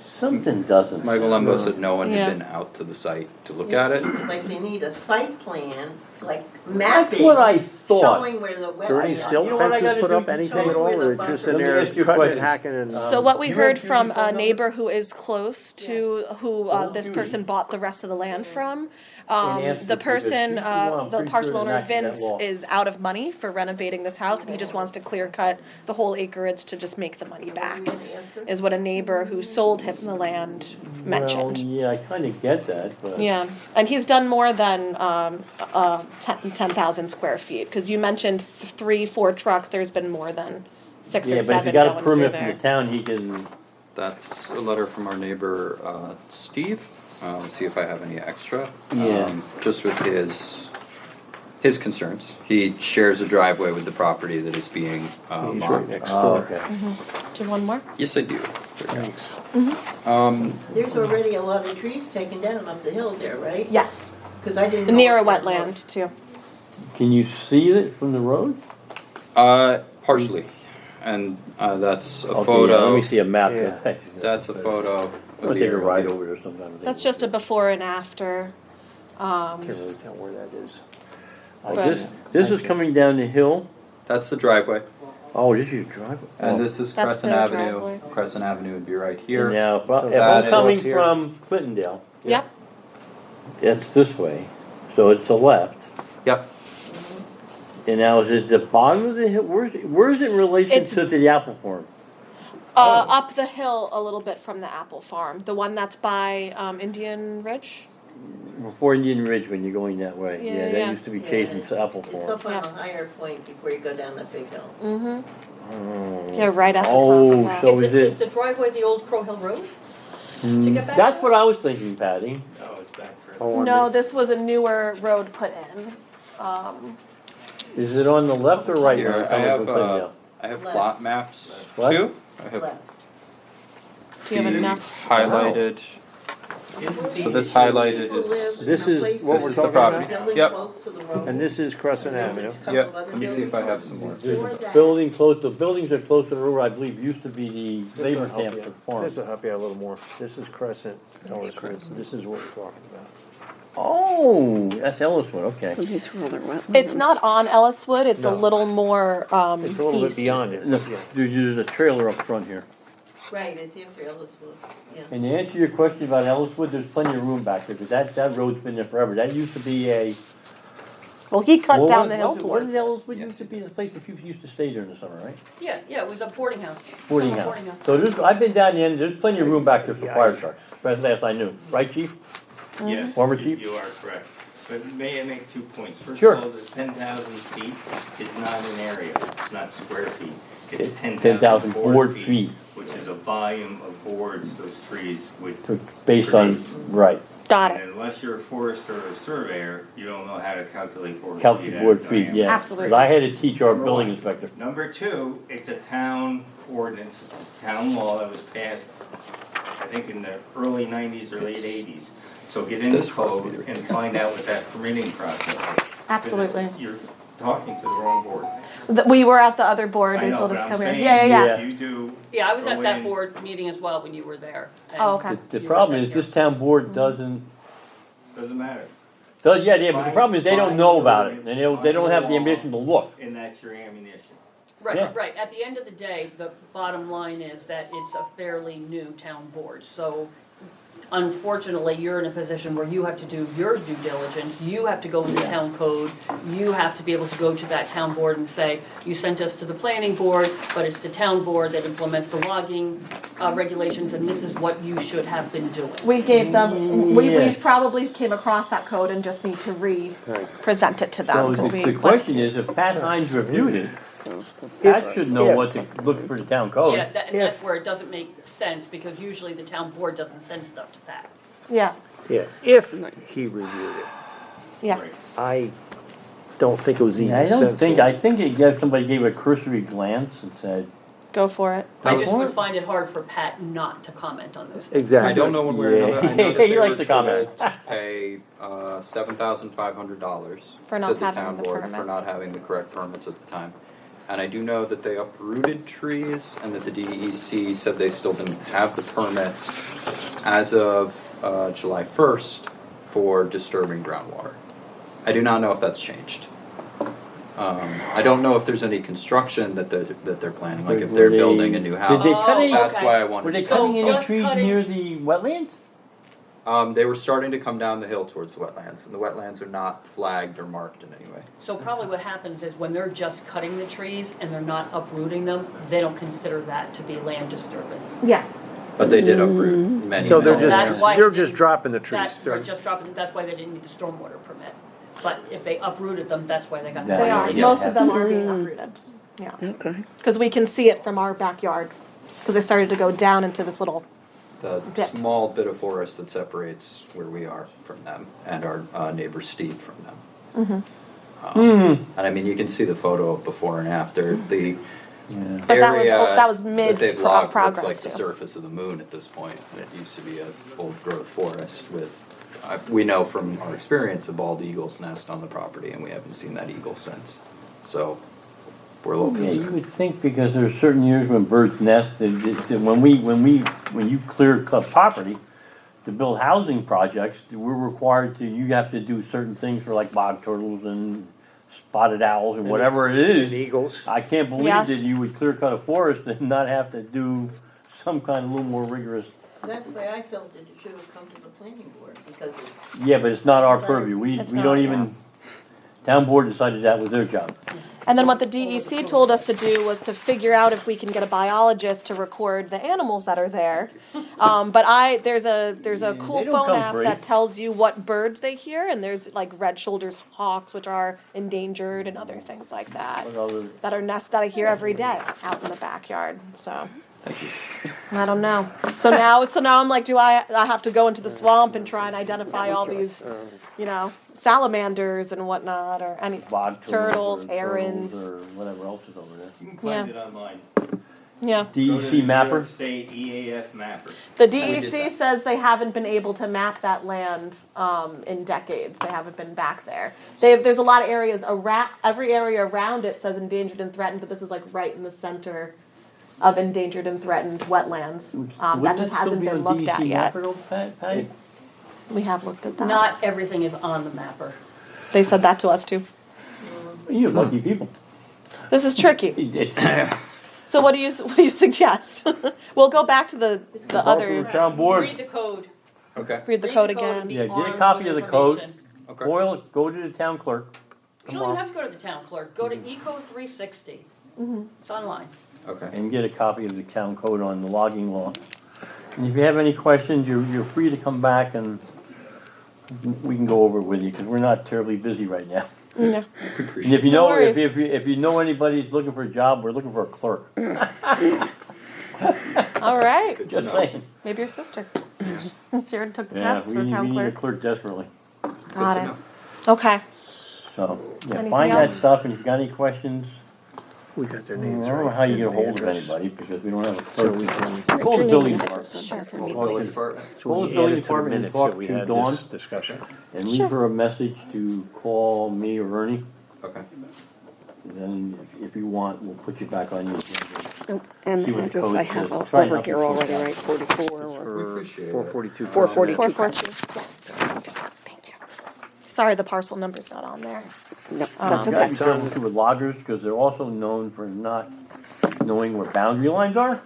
Speaker 6: Something doesn't.
Speaker 11: Michael
Speaker 6: sound
Speaker 11: Lembo
Speaker 6: right.
Speaker 11: said no one
Speaker 9: Yeah.
Speaker 11: had been out to the site to look at it.
Speaker 12: Seems like they need a site plan, like
Speaker 6: That's
Speaker 12: mapping,
Speaker 6: what I thought.
Speaker 12: showing where the
Speaker 3: Is there any
Speaker 12: wetlands
Speaker 3: silt
Speaker 6: You know what I
Speaker 3: fences
Speaker 6: gotta
Speaker 3: put
Speaker 6: do?
Speaker 3: up, anything
Speaker 12: Show
Speaker 3: at all,
Speaker 12: me where
Speaker 3: or
Speaker 12: the
Speaker 3: just
Speaker 12: buffer
Speaker 3: in
Speaker 6: is. Let me
Speaker 3: there
Speaker 6: ask you a
Speaker 3: cutting and
Speaker 6: question.
Speaker 3: hacking and?
Speaker 9: So what we
Speaker 6: you
Speaker 9: heard
Speaker 6: have
Speaker 9: from
Speaker 6: Judy's
Speaker 9: a
Speaker 6: phone number?
Speaker 9: neighbor who is close to who this
Speaker 6: Judy.
Speaker 9: person bought the rest of the land from,
Speaker 6: And asked
Speaker 9: the
Speaker 6: if- because
Speaker 9: person,
Speaker 6: she's the one, I'm
Speaker 9: the
Speaker 6: pretty
Speaker 9: parcel
Speaker 6: sure
Speaker 9: owner
Speaker 6: enacted that
Speaker 9: Vince
Speaker 6: law.
Speaker 9: is out of money for renovating this house, and he just wants to clear cut the whole acreage to just make the money back. Is what a neighbor who sold him the land mentioned.
Speaker 6: Well, yeah, I kinda get that, but.
Speaker 9: Yeah, and he's done more than 10,000 square feet, because you mentioned 3-4 trucks, there's been more than 6 or
Speaker 6: Yeah,
Speaker 9: 7
Speaker 6: but if you got a
Speaker 9: going through
Speaker 6: permit from the
Speaker 9: there.
Speaker 6: town, he can,
Speaker 11: That's a letter from our neighbor, Steve. Let's see if I have any extra.
Speaker 6: Yeah.
Speaker 11: Just with his concerns. He shares a driveway with the property that is being,
Speaker 3: He's right
Speaker 11: marked.
Speaker 3: next
Speaker 6: oh,
Speaker 3: door.
Speaker 6: okay.
Speaker 9: Do you have one more?
Speaker 11: Yes, I do.
Speaker 3: Thanks.
Speaker 12: There's already a lot of trees taken down up the hill there, right?
Speaker 9: Yes,
Speaker 12: Because I didn't know.
Speaker 9: near a
Speaker 12: what that
Speaker 9: wetland
Speaker 12: was.
Speaker 9: too.
Speaker 6: Can you see it from the road?
Speaker 11: Partially. And, that's a
Speaker 6: Okay, yeah,
Speaker 11: photo.
Speaker 6: Let me see a map.
Speaker 3: Yeah.
Speaker 11: That's a photo. of
Speaker 6: I'll
Speaker 11: the
Speaker 6: take a
Speaker 11: aerial
Speaker 6: ride
Speaker 11: view.
Speaker 6: over there sometime.
Speaker 9: That's just a before and after.
Speaker 3: Can't really tell where that is.
Speaker 6: This is coming down the hill.
Speaker 11: That's the driveway,
Speaker 6: Oh, this is your driveway.
Speaker 11: and this is
Speaker 9: That's
Speaker 11: Crescent
Speaker 9: their
Speaker 11: Avenue.
Speaker 9: driveway.
Speaker 11: Crescent Avenue would be right here.
Speaker 6: Now, if
Speaker 3: So
Speaker 6: I'm
Speaker 11: that
Speaker 6: coming
Speaker 3: is here.
Speaker 6: from Clintondale,
Speaker 9: Yep.
Speaker 6: it's this way, so it's the left.
Speaker 11: Yep.
Speaker 6: And now is it the bottom of the hill? Where's it in relation
Speaker 9: It's-
Speaker 6: to the apple farm?
Speaker 9: Up the hill a little bit from the apple farm, the one that's by Indian Ridge.
Speaker 6: Before Indian Ridge when you're going that way.
Speaker 9: Yeah,
Speaker 6: Yeah, that
Speaker 9: yeah.
Speaker 6: used to be
Speaker 12: Yeah,
Speaker 6: Chasen's apple
Speaker 12: It's
Speaker 6: farm.
Speaker 12: up on a higher point before you go down that big hill.
Speaker 9: Mm-hmm.
Speaker 6: Oh.
Speaker 9: Yeah, right at the top
Speaker 6: Oh,
Speaker 9: of that.
Speaker 6: so
Speaker 1: Is
Speaker 6: is
Speaker 1: the driveway the old Crow Hill Road?
Speaker 6: Mm,
Speaker 1: to get back
Speaker 6: That's
Speaker 1: to
Speaker 6: what I was thinking, Patty.
Speaker 5: Oh, it's back for.
Speaker 3: Oh, on
Speaker 9: No,
Speaker 3: the-
Speaker 9: this was a newer road put in.
Speaker 6: Is it on the left or right?
Speaker 11: Here,
Speaker 6: when
Speaker 11: I
Speaker 6: it's coming
Speaker 11: have,
Speaker 6: from Clintondale?
Speaker 11: I have
Speaker 12: Left.
Speaker 11: plot maps
Speaker 6: What?
Speaker 11: too. I have
Speaker 12: Left.
Speaker 9: Do you have enough?
Speaker 11: highlighted. So this highlighted
Speaker 12: People
Speaker 11: is,
Speaker 12: live in
Speaker 3: This
Speaker 12: a
Speaker 3: is
Speaker 12: place
Speaker 3: what
Speaker 11: this
Speaker 3: we're
Speaker 11: is the
Speaker 3: talking
Speaker 11: property.
Speaker 3: about?
Speaker 12: building
Speaker 11: Yep.
Speaker 12: close to the road.
Speaker 3: And this is Crescent Avenue.
Speaker 11: Yep, let me see if I have some more.
Speaker 6: There's a building close, the buildings are close to the road, I believe, used to be the
Speaker 3: This
Speaker 6: labor
Speaker 3: will help
Speaker 6: camp
Speaker 3: you.
Speaker 6: for farm.
Speaker 3: This will help you out a little more. This is Crescent, Elliswood. This is what we're talking about.
Speaker 6: Oh, that's Elliswood, okay.
Speaker 2: So these are other wetlands.
Speaker 9: It's not on Elliswood, it's a
Speaker 3: No.
Speaker 9: little more,
Speaker 3: It's a little bit
Speaker 9: east.
Speaker 3: beyond it.
Speaker 6: And the-
Speaker 3: Yeah.
Speaker 6: There's a trailer up front here.
Speaker 12: Right, it's after Elliswood, yeah.
Speaker 6: And to answer your question about Elliswood, there's plenty of room back there, because that road's been there forever. That used to be a.
Speaker 9: Well, he cut
Speaker 6: Well,
Speaker 9: down
Speaker 6: what-
Speaker 9: the hill
Speaker 6: what
Speaker 9: towards
Speaker 6: did
Speaker 9: it.
Speaker 6: Elliswood
Speaker 11: Yes,
Speaker 6: used to
Speaker 11: it
Speaker 6: be, the place where people used to stay during the summer, right?
Speaker 1: Yeah, it was a boarding house.
Speaker 6: Boarding
Speaker 1: Summer
Speaker 6: house. So there's, I've been down the end, there's plenty of room back there for fire trucks, that's last I knew, right, chief?
Speaker 13: Yes,
Speaker 6: Former chief?
Speaker 13: you are correct. But may I make 2 points? First
Speaker 6: Sure.
Speaker 13: of all, the 10,000 feet is not an area, it's not square feet. It's
Speaker 6: It's
Speaker 13: 10,000 board feet,
Speaker 6: feet.
Speaker 13: which is a volume of boards those trees would
Speaker 6: Based on,
Speaker 13: produce.
Speaker 6: right,
Speaker 9: Got
Speaker 13: And
Speaker 9: it,
Speaker 13: unless you're a forester or a surveyor, you don't know how to calculate board feet.
Speaker 6: calculate
Speaker 13: out
Speaker 6: board
Speaker 13: of
Speaker 6: feet,
Speaker 13: diameter.
Speaker 6: yeah.
Speaker 9: Absolutely.
Speaker 6: 'Cause I had to teach our building inspector.
Speaker 13: Number 2, it's a town ordinance, it's a town law that was passed, I think in the early 90s or late 80s. So get in the
Speaker 11: This property
Speaker 13: code
Speaker 11: right
Speaker 13: and
Speaker 11: here.
Speaker 13: find out what that permitting process is.
Speaker 9: absolutely.
Speaker 13: You're talking to the wrong board.
Speaker 9: We were at the other board
Speaker 13: I know,
Speaker 9: until
Speaker 13: but
Speaker 9: this
Speaker 13: I'm
Speaker 9: come in.
Speaker 13: saying,
Speaker 9: Yeah, yeah, yeah.
Speaker 13: if you do.
Speaker 1: Yeah, I was at
Speaker 13: go
Speaker 1: that
Speaker 13: in-
Speaker 1: board meeting as well when you were there. and
Speaker 9: Oh, okay.
Speaker 6: The
Speaker 1: you were
Speaker 6: problem is,
Speaker 1: sitting
Speaker 6: this town board doesn't,
Speaker 13: Doesn't matter.
Speaker 6: yeah, but the problem is they don't know about it, and they don't have the ambition to look.
Speaker 13: And that's your ammunition.
Speaker 1: Right,
Speaker 6: Yeah.
Speaker 1: right. At the end of the day, the bottom line is that it's a fairly new town board. So unfortunately, you're in a position where you have to do your due diligence. You have to go in the town code. You have to be able to go to that town board and say, you sent us to the planning board, but it's the town board that implements the logging regulations, and this is what you should have been doing.
Speaker 9: We gave them, we
Speaker 6: Yes.
Speaker 9: probably came across that code and just need to re-present it to them,
Speaker 6: So
Speaker 9: because
Speaker 6: the
Speaker 9: we.
Speaker 6: the question is, if Pat Hines reviewed it, Pat should know what to look for the town code.
Speaker 1: Yeah, and that's where it doesn't make sense, because usually the town board doesn't send stuff to Pat.
Speaker 9: Yeah,
Speaker 3: Yeah, if he reviewed it.
Speaker 9: yeah.
Speaker 3: I don't think it was even
Speaker 6: I don't think,
Speaker 3: sensible.
Speaker 6: I think it gave, somebody gave a cursory glance and said,
Speaker 9: Go for it.
Speaker 1: I just would find it hard for Pat not to comment on those things.
Speaker 3: Exactly.
Speaker 11: I don't know one way or another. I know that
Speaker 6: He
Speaker 11: they
Speaker 6: likes
Speaker 11: were
Speaker 6: to comment.
Speaker 11: told to pay $7,500
Speaker 9: For not
Speaker 11: to the
Speaker 9: having
Speaker 11: town
Speaker 9: the
Speaker 11: board for
Speaker 9: permits.
Speaker 11: not having the correct permits at the time. And I do know that they uprooted trees and that the DEC said they still didn't have the permits as of July 1st for disturbing groundwater. I do not know if that's changed. I don't know if there's any construction that they're planning, like if
Speaker 6: Were
Speaker 11: they're
Speaker 6: they-
Speaker 11: building a new house.
Speaker 6: Did they cut any,
Speaker 11: That's
Speaker 1: okay.
Speaker 11: why I
Speaker 6: were
Speaker 11: wanted
Speaker 6: they
Speaker 11: to.
Speaker 1: So
Speaker 6: cutting any
Speaker 1: just
Speaker 6: trees
Speaker 1: cutting-
Speaker 6: near the wetlands?
Speaker 11: They were starting to come down the hill towards the wetlands, and the wetlands are not flagged or marked in any way.
Speaker 1: So probably what happens is when they're just cutting the trees and they're not uprooting them, they don't consider that to be land disturbance.
Speaker 9: Yes.
Speaker 11: But they did uproot many.
Speaker 3: So they're
Speaker 11: many
Speaker 1: That's
Speaker 3: just,
Speaker 1: why
Speaker 3: they're
Speaker 1: they
Speaker 3: just
Speaker 1: didn't-
Speaker 3: dropping the trees.
Speaker 1: That's, they're just dropping it, that's why they didn't need the stormwater permit. But if they uprooted them, that's why they got the.
Speaker 6: Yeah,
Speaker 9: They
Speaker 6: yeah,
Speaker 9: are,
Speaker 6: yeah.
Speaker 9: most of them are being uprooted. Yeah,
Speaker 2: Okay.
Speaker 9: because we can see it from our backyard, because they started to go down into this little,
Speaker 11: The
Speaker 9: Dip.
Speaker 11: small bit of forest that separates where we are from them and our neighbor Steve from them. And I mean, you can see the photo of before and after. The
Speaker 9: But that was-
Speaker 11: area
Speaker 9: that was mid
Speaker 11: that they've logged looks
Speaker 9: progress,
Speaker 11: like the
Speaker 9: too.
Speaker 11: surface of the moon at this point. And it used to be a old growth forest with, we know from our experience, a bald eagle's nest on the property, and we haven't seen that eagle since. So we're a little
Speaker 6: Yeah, you
Speaker 11: concerned.
Speaker 6: would think because there's certain years when birds nest, when you clear cut property to build housing projects, we're required to, you have to do certain things for like bog turtles and spotted owls and whatever it
Speaker 3: And
Speaker 6: is.
Speaker 3: eagles.
Speaker 6: I can't believe
Speaker 9: Yes.
Speaker 6: that you would clear cut a forest and not have to do some kind of little more rigorous.
Speaker 12: That's why I felt that it should have come to the planning board, because it's
Speaker 6: Yeah, but it's not our purview. We
Speaker 9: It's
Speaker 6: don't
Speaker 9: not,
Speaker 6: even, town board decided that was their job.
Speaker 9: And then what the DEC told us to do was to figure out if we can get a biologist to record the animals that are there. But there's a cool
Speaker 6: They don't
Speaker 9: phone
Speaker 6: come
Speaker 9: app
Speaker 6: free.
Speaker 9: that tells you what birds they hear, and there's like red-shouldered hawks, which are endangered, and other things like that
Speaker 6: What other-
Speaker 9: that I hear every day out in the backyard. So
Speaker 11: Thank you.
Speaker 9: I don't know. So now I'm like, do I have to go into the swamp and try and identify all these, salamanders and whatnot, or any
Speaker 6: Bog
Speaker 9: turtles,
Speaker 6: or
Speaker 9: herons.
Speaker 6: Or whatever else is over there.
Speaker 13: You can find
Speaker 9: Yeah.
Speaker 13: it online.
Speaker 9: Yeah.
Speaker 13: Go to the
Speaker 6: DEC
Speaker 13: New York
Speaker 6: mapper?
Speaker 13: State EAF mapper.
Speaker 9: The
Speaker 11: did
Speaker 9: DEC
Speaker 11: that.
Speaker 9: says they haven't been able to map that land in decades. They haven't been back there. There's a lot of areas around. Every area around it says endangered and threatened, but this is like right in the center of endangered and threatened wetlands. That
Speaker 6: Wouldn't
Speaker 9: just
Speaker 6: it still
Speaker 9: hasn't
Speaker 6: be
Speaker 9: been
Speaker 6: on
Speaker 9: looked
Speaker 6: DEC
Speaker 9: at yet.
Speaker 6: mapper though, Patty?
Speaker 9: We have looked at that.
Speaker 1: Not everything is on the mapper.
Speaker 9: They said that to us too.
Speaker 6: You're lucky people.
Speaker 9: This is tricky. So what do you suggest? We'll go back to the other.
Speaker 6: Town board,
Speaker 1: Read the code.
Speaker 11: Okay,
Speaker 9: Read the
Speaker 1: Read
Speaker 9: code
Speaker 1: and
Speaker 9: again.
Speaker 1: be
Speaker 6: Yeah, get a
Speaker 1: armed
Speaker 6: copy
Speaker 1: with
Speaker 6: of the code.
Speaker 1: information.
Speaker 11: okay.
Speaker 6: Boyle, go to the town clerk.
Speaker 1: You don't even have to go to the town clerk. Go to Ecode 360. It's online.
Speaker 11: Okay.
Speaker 6: And get a copy of the town code on the logging law. And if you have any questions, you're free to come back and we can go over it with you, because we're not terribly busy right now.
Speaker 9: Yeah.
Speaker 6: And
Speaker 11: Appreciate
Speaker 6: if you
Speaker 9: No
Speaker 6: know,
Speaker 9: worries.
Speaker 6: if you know anybody who's looking for a job, we're looking for a clerk.
Speaker 9: All right.
Speaker 6: Just saying.
Speaker 9: Maybe your sister. Sharon took the
Speaker 6: Yeah,
Speaker 9: test
Speaker 6: we
Speaker 9: for town
Speaker 6: need a
Speaker 9: clerk.
Speaker 6: clerk desperately.
Speaker 9: Got
Speaker 11: to
Speaker 9: it.
Speaker 11: know.
Speaker 9: Okay.
Speaker 6: So, yeah,
Speaker 9: Anything
Speaker 6: find that
Speaker 9: else?
Speaker 6: stuff, and if you got any questions,
Speaker 3: We got their
Speaker 6: I
Speaker 3: names
Speaker 6: don't
Speaker 3: right.
Speaker 6: know how you get a
Speaker 3: and
Speaker 6: hold
Speaker 3: the
Speaker 6: of
Speaker 3: address.
Speaker 6: anybody, because we don't have a
Speaker 3: So we
Speaker 6: clerk.
Speaker 3: can,
Speaker 6: Call the building
Speaker 2: Sure.
Speaker 6: department.
Speaker 2: For
Speaker 11: Call
Speaker 2: me,
Speaker 11: the building
Speaker 2: please.
Speaker 11: department.
Speaker 3: so
Speaker 6: Call
Speaker 3: we
Speaker 6: the
Speaker 3: add
Speaker 6: building
Speaker 3: it to the
Speaker 6: department and
Speaker 3: minutes
Speaker 6: talk
Speaker 3: that we
Speaker 6: to
Speaker 3: had
Speaker 6: Dawn.
Speaker 3: this discussion.
Speaker 6: And leave her a message to call me or Ernie,
Speaker 11: Okay.
Speaker 6: and then if you want, we'll put you back on the agenda.
Speaker 2: And
Speaker 6: See
Speaker 2: the
Speaker 6: what the
Speaker 2: address
Speaker 6: code
Speaker 2: I have
Speaker 6: says. Try
Speaker 2: over
Speaker 6: not to
Speaker 2: here already,
Speaker 6: forget.
Speaker 2: right, 44 or
Speaker 3: For
Speaker 11: appreciate it.
Speaker 3: 442.
Speaker 2: 442.
Speaker 9: 442.
Speaker 2: Yes. Thank you.
Speaker 9: Sorry, the parcel number's not on there.
Speaker 2: No,
Speaker 6: You
Speaker 2: that's
Speaker 6: gotta
Speaker 2: okay.
Speaker 6: be careful too with loggers, because they're also known for not knowing where boundary lines are.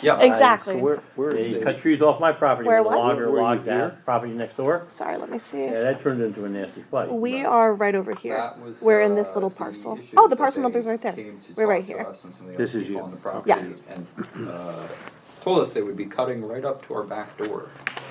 Speaker 11: Yeah.
Speaker 9: Exactly.
Speaker 3: So where
Speaker 6: They
Speaker 3: is
Speaker 6: cut
Speaker 3: it?
Speaker 6: trees off my property,
Speaker 9: Where
Speaker 6: where the
Speaker 9: what?
Speaker 6: logger
Speaker 3: Where are you
Speaker 6: logged
Speaker 3: here?
Speaker 6: that property next door.
Speaker 9: Sorry, let me see.
Speaker 6: Yeah, that turned into a nasty fight.
Speaker 9: We are right over here.
Speaker 11: That was,
Speaker 9: We're in this little
Speaker 11: the
Speaker 9: parcel.
Speaker 11: issues
Speaker 9: Oh, the
Speaker 11: that
Speaker 9: parcel
Speaker 11: they
Speaker 9: number's right there.
Speaker 11: came to
Speaker 9: We're right
Speaker 11: talk to
Speaker 9: here.
Speaker 11: us and some of the
Speaker 3: This
Speaker 11: other
Speaker 3: is
Speaker 11: people
Speaker 3: you.
Speaker 11: on the property.
Speaker 9: Yes.
Speaker 11: And, told us they would be cutting right up to our back door.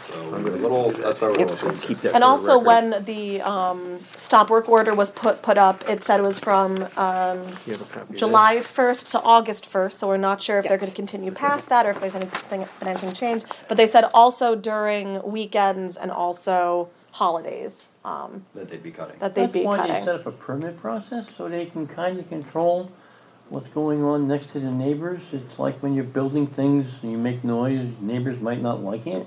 Speaker 11: So we're a little, that's why we're a
Speaker 2: Yep.
Speaker 11: little
Speaker 3: So
Speaker 11: concerned.
Speaker 3: keep that
Speaker 9: And
Speaker 3: for the
Speaker 9: also,
Speaker 3: record.
Speaker 9: when the stop work order was put up, it said it was from
Speaker 3: You have a copy of this?
Speaker 9: July 1st to August 1st, so we're not sure if they're
Speaker 2: Yes.
Speaker 9: going to continue past that or if there's anything changed. But they said also during weekends and also holidays
Speaker 11: That they'd be cutting.
Speaker 9: that they'd be
Speaker 6: That's why they
Speaker 9: cutting.
Speaker 6: set up a permit process, so they can kind of control what's going on next to the neighbors. It's like when you're building things and you make noise, neighbors might not like it.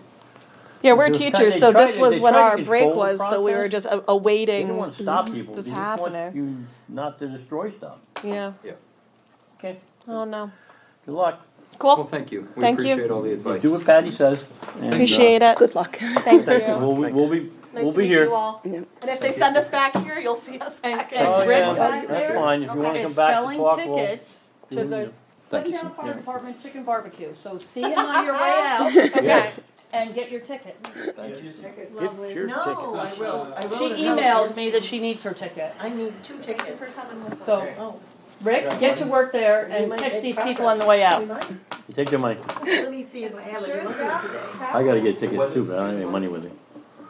Speaker 9: Yeah, we're
Speaker 6: They
Speaker 9: teachers,
Speaker 6: try
Speaker 9: so this
Speaker 6: to-
Speaker 9: was
Speaker 6: they
Speaker 9: when
Speaker 6: try to
Speaker 9: our break
Speaker 6: control the
Speaker 9: was, so we were
Speaker 6: process.
Speaker 9: just
Speaker 6: They
Speaker 9: awaiting
Speaker 6: don't want to stop people,
Speaker 9: this
Speaker 6: they just want
Speaker 9: happening.
Speaker 6: you not to destroy stuff.
Speaker 9: Yeah.
Speaker 11: Yeah.
Speaker 6: Okay,
Speaker 9: Oh no.
Speaker 6: good luck.
Speaker 11: Well,
Speaker 9: Cool.
Speaker 11: thank you. We
Speaker 9: Thank you.
Speaker 11: appreciate all the advice.
Speaker 6: Do what Patty says. and,
Speaker 9: Appreciate it.
Speaker 2: Good luck.
Speaker 9: Thank
Speaker 3: Thanks.
Speaker 9: you.
Speaker 6: We'll be
Speaker 9: Nice
Speaker 6: we'll
Speaker 9: to
Speaker 6: be
Speaker 9: meet
Speaker 6: here.
Speaker 9: you all.
Speaker 2: Yeah.
Speaker 9: And if they send us back here, you'll see us back.
Speaker 1: And
Speaker 6: Oh,
Speaker 1: Rick
Speaker 6: yeah,
Speaker 1: back
Speaker 6: that's
Speaker 1: there
Speaker 6: fine. If you wanna
Speaker 1: is
Speaker 6: come back to
Speaker 1: selling
Speaker 6: talk, we'll.
Speaker 1: tickets to the
Speaker 6: Thank you.
Speaker 1: Town Fire Department Chicken Barbecue. So see him on your way out
Speaker 9: Okay.
Speaker 1: and get your ticket. Lovely.
Speaker 3: Get your
Speaker 12: No,
Speaker 3: ticket.
Speaker 12: I wrote
Speaker 1: She
Speaker 12: a note.
Speaker 1: emailed me that she needs her ticket.
Speaker 12: I need 2 tickets.
Speaker 1: So,
Speaker 12: Oh.
Speaker 1: Rick, get to work there
Speaker 12: You
Speaker 1: and
Speaker 12: might
Speaker 1: text
Speaker 12: make
Speaker 1: these
Speaker 12: progress.
Speaker 1: people on the way out.
Speaker 12: We might.
Speaker 6: You take their money.
Speaker 12: Let me see if I have it delivered today.
Speaker 6: I gotta get tickets too, but I don't have any money with me.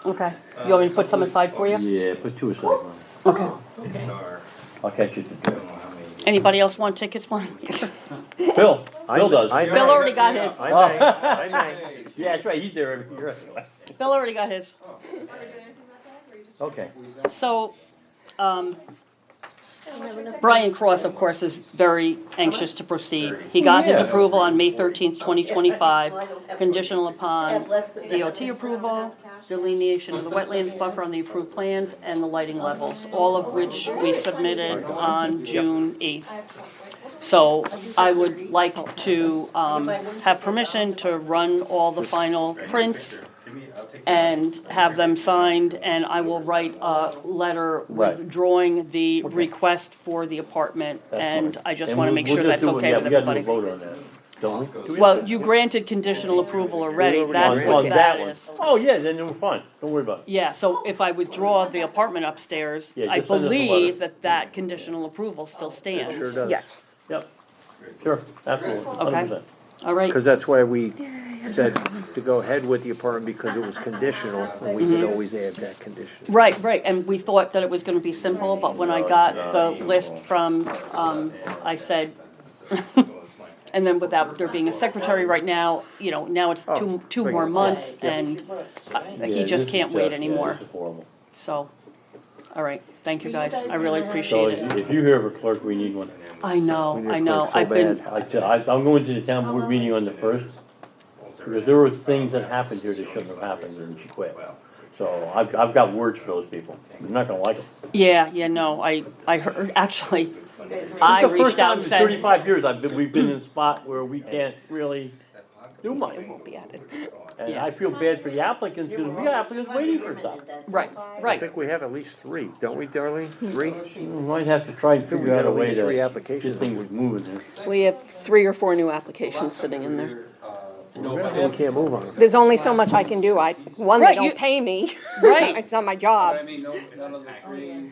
Speaker 1: Okay. You want me to put some aside for you?
Speaker 6: Yeah, put 2 aside for me.
Speaker 1: Okay.
Speaker 6: I'll catch you.
Speaker 1: Anybody else want tickets?
Speaker 6: Bill does.
Speaker 3: I
Speaker 1: Bill already got his.
Speaker 3: I may, I may.
Speaker 6: Yeah, that's right, he's there every year.
Speaker 1: Bill already got his.
Speaker 6: Okay.
Speaker 1: So, Brian Cross, of course, is very anxious to proceed. He got his
Speaker 6: Yeah.
Speaker 1: approval on May 13th, 2025, conditional upon DOT approval, delineation of the wetlands buffer on the approved plans, and the lighting levels, all of which we submitted on June 8th. So I would like to have permission to run all the final prints and have them signed, and I will write a letter
Speaker 6: Right.
Speaker 1: withdrawing the request for the apartment,
Speaker 6: That's
Speaker 1: and
Speaker 6: fine.
Speaker 1: I just
Speaker 6: And
Speaker 1: wanna
Speaker 6: we'll-
Speaker 1: make
Speaker 6: we'll
Speaker 1: sure
Speaker 6: just
Speaker 1: that's
Speaker 6: do it,
Speaker 1: okay
Speaker 6: yeah,
Speaker 1: with
Speaker 6: we gotta do a
Speaker 1: everybody.
Speaker 6: vote on that, don't we?
Speaker 1: Well, you granted conditional approval already,
Speaker 3: already
Speaker 1: that's
Speaker 3: granted.
Speaker 1: what
Speaker 6: On
Speaker 1: that
Speaker 6: one.
Speaker 1: is.
Speaker 6: Oh, yeah, then we're fine, don't worry about it.
Speaker 1: Yeah, so if I withdraw the apartment upstairs,
Speaker 6: Yeah,
Speaker 1: I
Speaker 6: just send us a letter.
Speaker 1: believe that conditional approval still stands.
Speaker 3: Sure does.
Speaker 2: Yes.
Speaker 6: Yep, sure, absolutely,
Speaker 1: Okay.
Speaker 6: 100%.
Speaker 1: All right,
Speaker 3: Because that's why we said to go ahead with the apartment, because it was conditional, and we could always add that condition.
Speaker 1: right, and we thought that it was gonna be simple, but when I got the list from, I said, and then without there being a secretary right now, you know, now it's two
Speaker 3: bring
Speaker 1: more
Speaker 3: it.
Speaker 1: months, and
Speaker 6: Yeah,
Speaker 1: he just
Speaker 6: this
Speaker 1: can't
Speaker 6: is
Speaker 1: wait
Speaker 6: yeah,
Speaker 1: anymore,
Speaker 6: this is horrible.
Speaker 1: so, all right, thank you guys, I really
Speaker 6: So
Speaker 1: appreciate it.
Speaker 6: if you hear of a clerk, we need one.
Speaker 1: I know,
Speaker 3: We need a
Speaker 1: I know,
Speaker 3: clerk so
Speaker 1: I've been,
Speaker 3: bad.
Speaker 6: I'm going to the town board meeting on the 1st, because there were things that happened here that shouldn't have happened, and she quit. So I've got words for those people, you're not gonna like them.
Speaker 1: yeah, no, I heard, actually, I
Speaker 6: It's the first
Speaker 1: reached out
Speaker 6: time
Speaker 1: and
Speaker 6: in
Speaker 1: said.
Speaker 6: 35 years we've been in a spot where we can't really do much.
Speaker 1: Won't be added.
Speaker 6: And
Speaker 1: Yeah.
Speaker 6: I feel bad for the applicants, because we got applicants waiting for stuff.
Speaker 1: Right,
Speaker 3: I
Speaker 1: right.
Speaker 3: think we have at least three, don't we, Darlene? Three?
Speaker 6: We might have to try and
Speaker 3: we
Speaker 6: figure out
Speaker 3: got
Speaker 6: a
Speaker 3: at
Speaker 6: way
Speaker 3: least
Speaker 6: to
Speaker 3: three
Speaker 6: get
Speaker 3: applications.
Speaker 6: things moving there.
Speaker 2: We have 3 or 4 new applications sitting in there.
Speaker 3: We can't move on them.
Speaker 2: There's only so much I can do. One, they
Speaker 1: Right,
Speaker 2: don't
Speaker 1: you-
Speaker 2: pay me.
Speaker 1: Right.
Speaker 2: It's not my job.
Speaker 7: none of the three.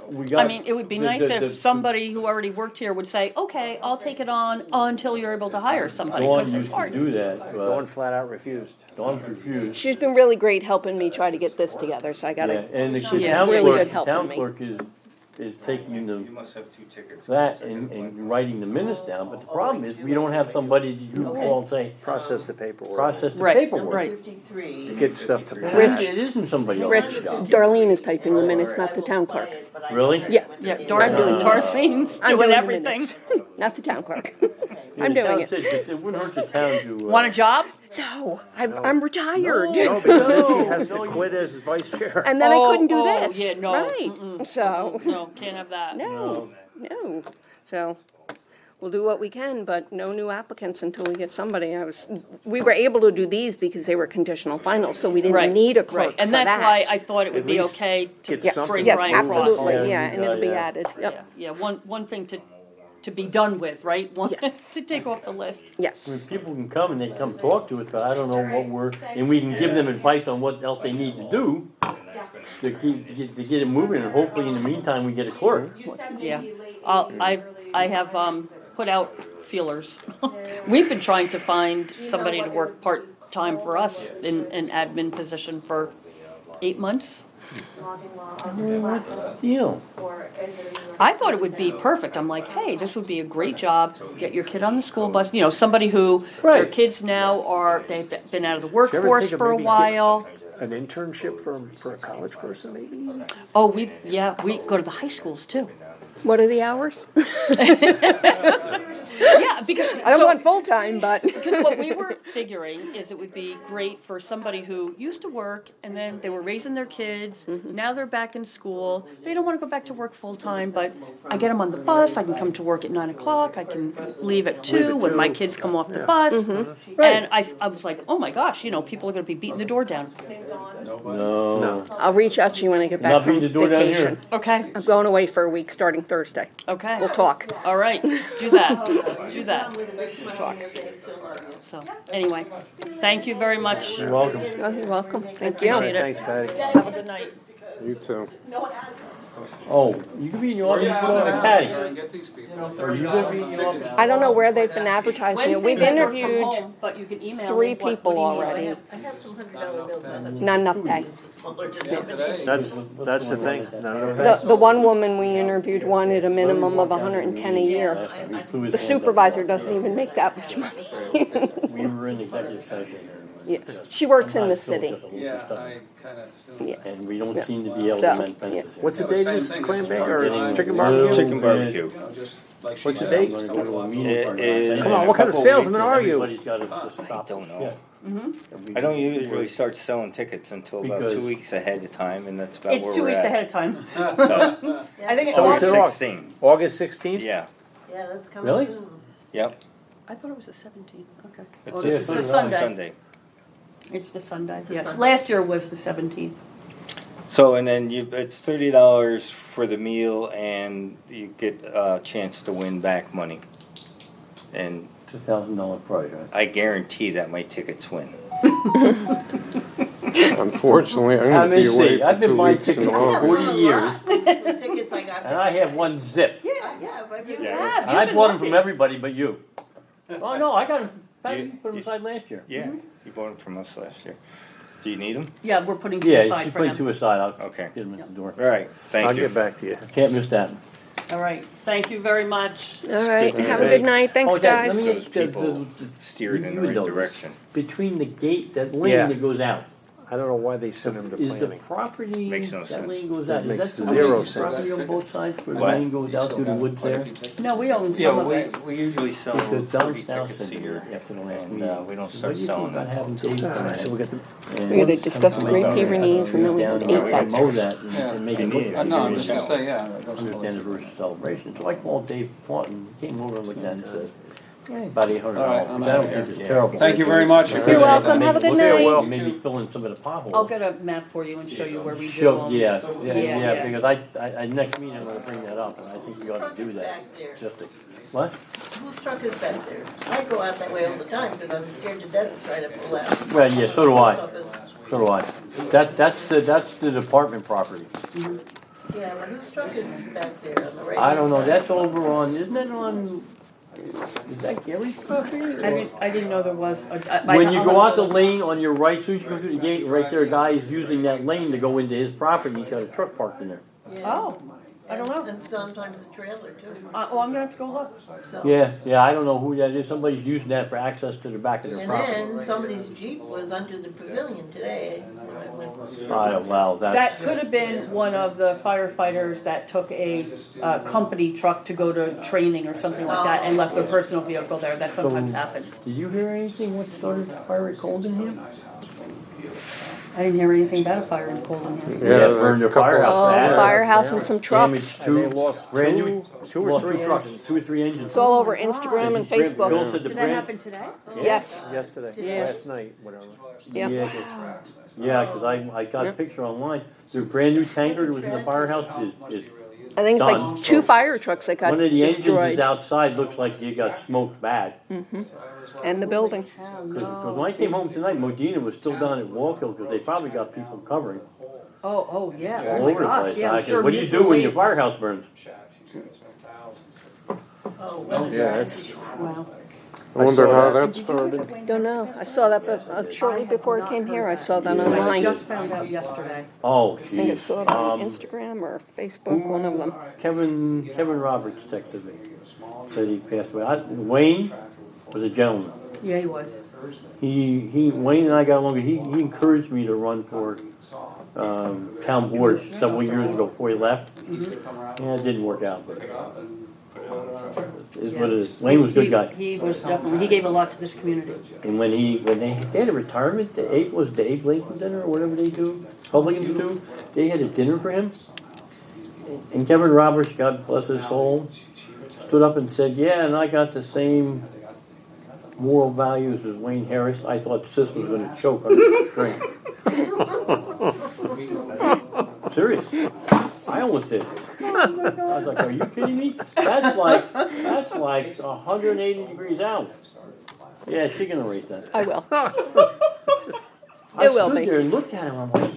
Speaker 6: We
Speaker 1: I
Speaker 6: got
Speaker 1: mean, it would be
Speaker 6: the-
Speaker 1: nice
Speaker 6: the-
Speaker 1: if somebody who already worked here would say, okay, I'll take it on until you're able to hire somebody,
Speaker 6: Dawn
Speaker 1: because it's
Speaker 6: used to
Speaker 1: hard.
Speaker 6: do that,
Speaker 3: Dawn
Speaker 6: but
Speaker 3: flat out refused.
Speaker 6: Dawn refused.
Speaker 2: She's been really great helping me try to get this together, so I
Speaker 6: Yeah,
Speaker 2: gotta,
Speaker 6: and the
Speaker 2: she's
Speaker 6: town
Speaker 2: really
Speaker 6: clerk,
Speaker 2: good
Speaker 6: the
Speaker 2: helping
Speaker 6: town
Speaker 2: me.
Speaker 6: clerk is taking the,
Speaker 13: must have 2 tickets.
Speaker 6: that and writing the minutes down, but the problem is, we don't have somebody that you can call and say,
Speaker 3: Process the paperwork.
Speaker 6: process the
Speaker 1: Right,
Speaker 6: paperwork.
Speaker 1: right.
Speaker 12: 53.
Speaker 3: Get stuff to
Speaker 6: Well,
Speaker 3: pass.
Speaker 6: it isn't somebody
Speaker 2: Rich,
Speaker 6: else's job.
Speaker 2: Darlene is typing the minutes, not the town clerk.
Speaker 6: Really?
Speaker 2: Yeah.
Speaker 1: Yeah, Darlene's
Speaker 2: I'm
Speaker 1: doing
Speaker 2: the
Speaker 1: everything.
Speaker 2: minutes, Not the town clerk.
Speaker 6: Yeah,
Speaker 2: I'm
Speaker 6: the
Speaker 2: doing
Speaker 6: town
Speaker 2: it.
Speaker 6: said that it wouldn't hurt the town to.
Speaker 1: Want a job?
Speaker 2: No, I'm retired.
Speaker 3: No, because then she
Speaker 6: No,
Speaker 3: has
Speaker 6: no,
Speaker 3: to
Speaker 6: you-
Speaker 3: quit as vice chair.
Speaker 2: And then I couldn't do
Speaker 1: Oh,
Speaker 2: this.
Speaker 1: yeah, no,
Speaker 2: Right,
Speaker 1: mm-mm.
Speaker 2: so,
Speaker 1: No, can't have that.
Speaker 2: no, so, we'll do what we can, but no new applicants until we get somebody. We were able to do these because they were conditional finals, so we
Speaker 1: Right,
Speaker 2: didn't need a
Speaker 1: right,
Speaker 2: clerk for
Speaker 1: and that's why I
Speaker 2: that.
Speaker 1: thought it would
Speaker 3: At
Speaker 1: be
Speaker 3: least
Speaker 1: okay to
Speaker 3: get
Speaker 2: Yes,
Speaker 3: something.
Speaker 1: bring
Speaker 2: yes,
Speaker 1: Brian Cross.
Speaker 2: absolutely,
Speaker 6: Yeah,
Speaker 2: yeah, and it'll be
Speaker 6: yeah.
Speaker 2: added,
Speaker 1: Yeah,
Speaker 2: yep,
Speaker 1: yeah, one thing to be done with, right? One,
Speaker 2: Yes.
Speaker 1: to take off the list.
Speaker 6: I mean,
Speaker 2: yes.
Speaker 6: people can come and they come talk to us, but I don't know what we're, and we can give them advice on what else they need to do to get it moving, and hopefully in the meantime, we get a clerk.
Speaker 1: Yeah, I have, put out feelers. We've been trying to find somebody to work part-time for us in an admin position for 8 months.
Speaker 6: You know,
Speaker 1: I thought it would be perfect. I'm like, hey, this would be a great job. Get your kid on the school bus. You know, somebody who their
Speaker 6: Right.
Speaker 1: kids now they've been out of the
Speaker 3: Did you ever
Speaker 1: workforce
Speaker 3: think of
Speaker 1: for a
Speaker 3: maybe
Speaker 1: while.
Speaker 3: An internship for a college person, maybe?
Speaker 1: Oh, we go to the high schools too.
Speaker 2: What are the hours?
Speaker 1: Yeah, because
Speaker 2: I don't
Speaker 1: so-
Speaker 2: want full-time, but.
Speaker 1: Because what we were figuring is it would be great for somebody who used to work and then they were raising their kids, now they're back in school, they don't wanna go back to work full-time, but I get them on the bus, I can come to work at 9 o'clock, I can leave at 2 when my kids come off the bus. And I was like, oh my gosh, you know, people are gonna be beating the door down.
Speaker 6: no.
Speaker 2: I'll reach out to you when I get back
Speaker 6: Not
Speaker 2: from
Speaker 6: beating the door down here.
Speaker 2: vacation.
Speaker 1: Okay,
Speaker 2: I'm going away for a week starting Thursday.
Speaker 1: okay.
Speaker 2: We'll talk.
Speaker 1: All right, do that, do that. So, anyway, thank you very much.
Speaker 6: You're welcome.
Speaker 2: Oh, you're welcome. Thank
Speaker 1: Appreciate
Speaker 2: you.
Speaker 1: it.
Speaker 3: Thanks, Patty.
Speaker 1: Have a good night.
Speaker 10: You too.
Speaker 6: Oh, you could be in your office, put on a Patty. Are you gonna be in your office?
Speaker 2: I don't know where they've been advertising it. We've
Speaker 1: Wednesdays I work from
Speaker 2: interviewed
Speaker 1: home, but you can email
Speaker 2: 3
Speaker 1: me what
Speaker 2: people
Speaker 1: email I
Speaker 2: already.
Speaker 1: have.
Speaker 12: I have some $100 bills left.
Speaker 2: Not enough pay.
Speaker 3: That's the thing. None of
Speaker 2: The,
Speaker 3: that.
Speaker 2: the one woman we interviewed wanted a minimum of 110 a year. The supervisor doesn't even make that much money.
Speaker 6: We were in executive session.
Speaker 2: Yeah, she works in the
Speaker 6: Sometimes still
Speaker 2: city.
Speaker 6: just a little
Speaker 7: Yeah,
Speaker 6: stuff.
Speaker 7: I kinda assumed
Speaker 2: Yeah.
Speaker 7: that.
Speaker 6: And we don't
Speaker 2: Yeah.
Speaker 6: seem to be able
Speaker 2: So,
Speaker 6: to mend fences
Speaker 2: yeah.
Speaker 6: here.
Speaker 3: What's the
Speaker 7: Yeah,
Speaker 3: date,
Speaker 7: same
Speaker 3: just
Speaker 7: thing,
Speaker 3: clam
Speaker 7: just
Speaker 3: bake
Speaker 7: start
Speaker 3: or
Speaker 7: getting
Speaker 3: chicken
Speaker 6: a
Speaker 3: barbecue?
Speaker 6: little
Speaker 13: Chicken
Speaker 6: bit-
Speaker 13: barbecue.
Speaker 7: You know, just like she
Speaker 3: What's the
Speaker 7: said,
Speaker 3: date?
Speaker 6: I'm gonna go
Speaker 7: someone
Speaker 6: to a
Speaker 7: wants
Speaker 6: meeting
Speaker 7: to-
Speaker 6: for an
Speaker 13: It
Speaker 6: event.
Speaker 13: is-
Speaker 3: Come on, what kind of
Speaker 13: Couple
Speaker 3: salesman
Speaker 6: And
Speaker 3: are you?
Speaker 6: Everybody's gotta just stop
Speaker 13: don't
Speaker 6: the
Speaker 13: know.
Speaker 6: shit. And we-
Speaker 13: I don't usually start selling tickets until about
Speaker 6: Because-
Speaker 13: 2 weeks ahead of time, and that's about where
Speaker 1: It's
Speaker 13: we're
Speaker 1: 2 weeks
Speaker 13: at.
Speaker 1: ahead of time.
Speaker 13: So,
Speaker 1: I think it's
Speaker 3: So
Speaker 1: March.
Speaker 3: it's in August.
Speaker 13: 16.
Speaker 3: August 16th?
Speaker 13: Yeah,
Speaker 12: Yeah, that's coming
Speaker 6: Really?
Speaker 12: soon.
Speaker 13: yep.
Speaker 1: I thought it was the 17th, okay.
Speaker 13: It's
Speaker 1: Oh,
Speaker 13: a-
Speaker 1: it's
Speaker 6: it's
Speaker 1: a Sunday.
Speaker 13: Sunday.
Speaker 1: It's the Sunday, yes.
Speaker 12: Sunday.
Speaker 1: Last year was the 17th.
Speaker 13: So, and then it's $30 for the meal, and you get a chance to win back money. And
Speaker 6: It's $1,000 prize, right?
Speaker 13: I guarantee that my tickets win.
Speaker 10: Unfortunately, I'm
Speaker 6: Let
Speaker 10: gonna
Speaker 6: me
Speaker 10: be away
Speaker 6: see,
Speaker 10: for
Speaker 6: I've been
Speaker 10: 2
Speaker 6: buying
Speaker 10: weeks in
Speaker 6: tickets for
Speaker 10: August.
Speaker 6: 40 years,
Speaker 12: The tickets I got.
Speaker 6: and I have one zip.
Speaker 12: Yeah, but you
Speaker 13: Yeah.
Speaker 12: have.
Speaker 6: And I bought them from everybody but you. Oh, no, I got them, I
Speaker 13: You-
Speaker 6: put them aside last year.
Speaker 13: Yeah, you bought them from us last year. Do you need them?
Speaker 1: Yeah, we're putting two
Speaker 6: Yeah,
Speaker 1: aside
Speaker 6: she
Speaker 1: for
Speaker 6: put
Speaker 1: him.
Speaker 6: two aside, I'll
Speaker 13: Okay.
Speaker 6: get them at the door.
Speaker 13: All right,
Speaker 3: I'll
Speaker 13: thank you.
Speaker 3: get back to you.
Speaker 6: Can't miss that.
Speaker 1: All right, thank you very much.
Speaker 2: All right,
Speaker 13: Good
Speaker 2: have a
Speaker 13: night.
Speaker 2: good night, thanks,
Speaker 6: Oh, Dad, let
Speaker 2: guys.
Speaker 6: me
Speaker 13: So
Speaker 6: ask
Speaker 13: people steer it in
Speaker 6: you
Speaker 13: the
Speaker 6: would
Speaker 13: right
Speaker 6: know
Speaker 13: direction.
Speaker 6: between the gate, that lane
Speaker 3: Yeah.
Speaker 6: that goes out,
Speaker 3: I don't know why they sent him to
Speaker 6: is the
Speaker 3: planning.
Speaker 6: property,
Speaker 13: Makes no
Speaker 6: that
Speaker 13: sense.
Speaker 6: lane goes
Speaker 3: That
Speaker 6: out, is
Speaker 3: makes
Speaker 6: that the
Speaker 3: zero
Speaker 6: way,
Speaker 3: sense.
Speaker 6: property on both sides, where the
Speaker 13: What?
Speaker 6: lane goes out through the woods there?
Speaker 1: No, we own
Speaker 13: Yeah,
Speaker 1: some of
Speaker 13: we,
Speaker 1: it.
Speaker 13: we usually sell
Speaker 6: Because Don
Speaker 13: 30
Speaker 6: South
Speaker 13: tickets
Speaker 6: said
Speaker 13: a year,
Speaker 6: after the last
Speaker 13: and
Speaker 6: meeting,
Speaker 13: we don't
Speaker 6: what
Speaker 13: start
Speaker 6: do you think
Speaker 13: selling
Speaker 6: about
Speaker 13: that
Speaker 6: having
Speaker 13: until
Speaker 6: Dave come in?
Speaker 3: So we get the,
Speaker 6: And
Speaker 2: We're gonna discuss the Great Pyrenees and then we
Speaker 6: down
Speaker 2: had
Speaker 6: here,
Speaker 2: 8
Speaker 6: we
Speaker 2: that
Speaker 6: mow
Speaker 2: day.
Speaker 6: that and make it look
Speaker 7: No, I'm
Speaker 6: like
Speaker 7: just gonna say, yeah. that goes
Speaker 6: hundredth
Speaker 7: forward.
Speaker 6: anniversary celebration. So I called Dave Thornton, he came over and looked at it and said, yeah, about $800.
Speaker 7: All right, I'm
Speaker 6: I
Speaker 7: out
Speaker 6: don't
Speaker 7: of
Speaker 6: think
Speaker 7: here.
Speaker 6: it's terrible.
Speaker 7: Thank you very much.
Speaker 2: You're welcome, have a good night.
Speaker 6: Maybe fill in some of the potholes.
Speaker 1: I'll get a map for you and show you where we do
Speaker 6: Sure,
Speaker 1: them.
Speaker 6: yeah,
Speaker 1: Yeah.
Speaker 6: because I, next meeting I'm gonna bring that up, and I think we ought to do that.
Speaker 12: Back there.
Speaker 6: Just to, what?
Speaker 12: Whose truck is back there? I go out that way all the time because I'm scared to death to try to pull out.
Speaker 6: Well, yeah, so do I, so do I. That's the department property.
Speaker 12: Yeah, but whose truck is back there on the right?
Speaker 6: I don't know, that's over on, isn't that on, is that Gary's property?
Speaker 1: I didn't know there was.
Speaker 6: When you go out the lane on your right, soon as you go through the gate, right there, a guy is using that lane to go into his property, he's got a truck parked in there.
Speaker 1: Oh, I don't know.
Speaker 12: And sometimes the trailer too.
Speaker 1: Oh, I'm gonna have to go look.
Speaker 12: So-
Speaker 6: Yeah, I don't know who that is, somebody's using that for access to the back of their
Speaker 12: And
Speaker 6: property.
Speaker 12: then somebody's Jeep was under the pavilion today. when I went.
Speaker 6: Well,
Speaker 1: That
Speaker 6: that's,
Speaker 1: could have been one of the firefighters that took a company truck to go to training or something like that and left their personal vehicle there. That sometimes happens.
Speaker 6: did you hear anything, what started the fire at Coldenham?
Speaker 1: I didn't hear anything about a fire in Coldenham.
Speaker 6: Yeah, burned their firehouse.
Speaker 2: Oh,
Speaker 6: bad.
Speaker 2: firehouse and some trucks.
Speaker 6: Damaged
Speaker 3: and they
Speaker 6: two,
Speaker 3: lost
Speaker 6: brand new,
Speaker 3: two or
Speaker 6: lost
Speaker 3: three
Speaker 6: trucks,
Speaker 3: engines
Speaker 6: 2 or 3 engines.
Speaker 2: It's all over Instagram and
Speaker 6: Bill
Speaker 2: Facebook.
Speaker 6: said the
Speaker 1: Did that
Speaker 6: brand,
Speaker 1: happen today?
Speaker 2: Yes,
Speaker 3: yesterday,
Speaker 2: Yeah.
Speaker 3: last night, whatever.
Speaker 2: yeah.
Speaker 6: yeah, cause I got a picture online, the brand new tanker that was in the firehouse is
Speaker 2: I think it's
Speaker 6: Done.
Speaker 2: like 2 fire trucks that got
Speaker 6: one of the engines is
Speaker 2: destroyed.
Speaker 6: outside, looks like it got smoked bad.
Speaker 2: And the building.
Speaker 6: Cause when I came home tonight, Modena was still down at Wallkill, cause they probably got people covering
Speaker 1: Oh, yeah. Oh
Speaker 6: all
Speaker 1: my
Speaker 6: over the
Speaker 1: gosh.
Speaker 6: place.
Speaker 1: Yeah,
Speaker 6: I
Speaker 1: I'm
Speaker 6: said,
Speaker 1: sure
Speaker 6: what do you do when your
Speaker 1: mutual
Speaker 6: firehouse burns?
Speaker 12: Oh, well,
Speaker 3: Yeah, that's,
Speaker 1: aid- Wow.
Speaker 10: I wonder how that started.
Speaker 2: Don't know, I saw that, but shortly before I came here, I saw that
Speaker 6: Yeah.
Speaker 1: I
Speaker 2: online. I
Speaker 1: just found out yesterday.
Speaker 6: Oh,
Speaker 2: think I
Speaker 6: geez.
Speaker 2: saw it on Instagram or Facebook, one of them.
Speaker 6: Kevin Roberts texted me, said he passed away. Wayne was a gentleman.
Speaker 1: Yeah, he was.
Speaker 6: Wayne and I got along, he encouraged me to run for, town board several years ago before he left. Yeah, it didn't work out, but, is what it is. Wayne was a good guy.
Speaker 1: He was definitely, he gave a lot to this community.
Speaker 6: And when they had a retirement, the Abe Lincoln dinner or whatever they do, Republicans do, they had a dinner for him. And Kevin Roberts, God bless his soul, stood up and said, yeah, and I got the same moral values as Wayne Harris. I thought Sis was gonna choke on the string. Serious. I almost did. I was like, are you kidding me? That's like 180 degrees out. Yeah, she can erase that.
Speaker 2: I will.
Speaker 6: I
Speaker 2: It will
Speaker 6: stood
Speaker 2: be.
Speaker 6: there and looked at him, I'm like,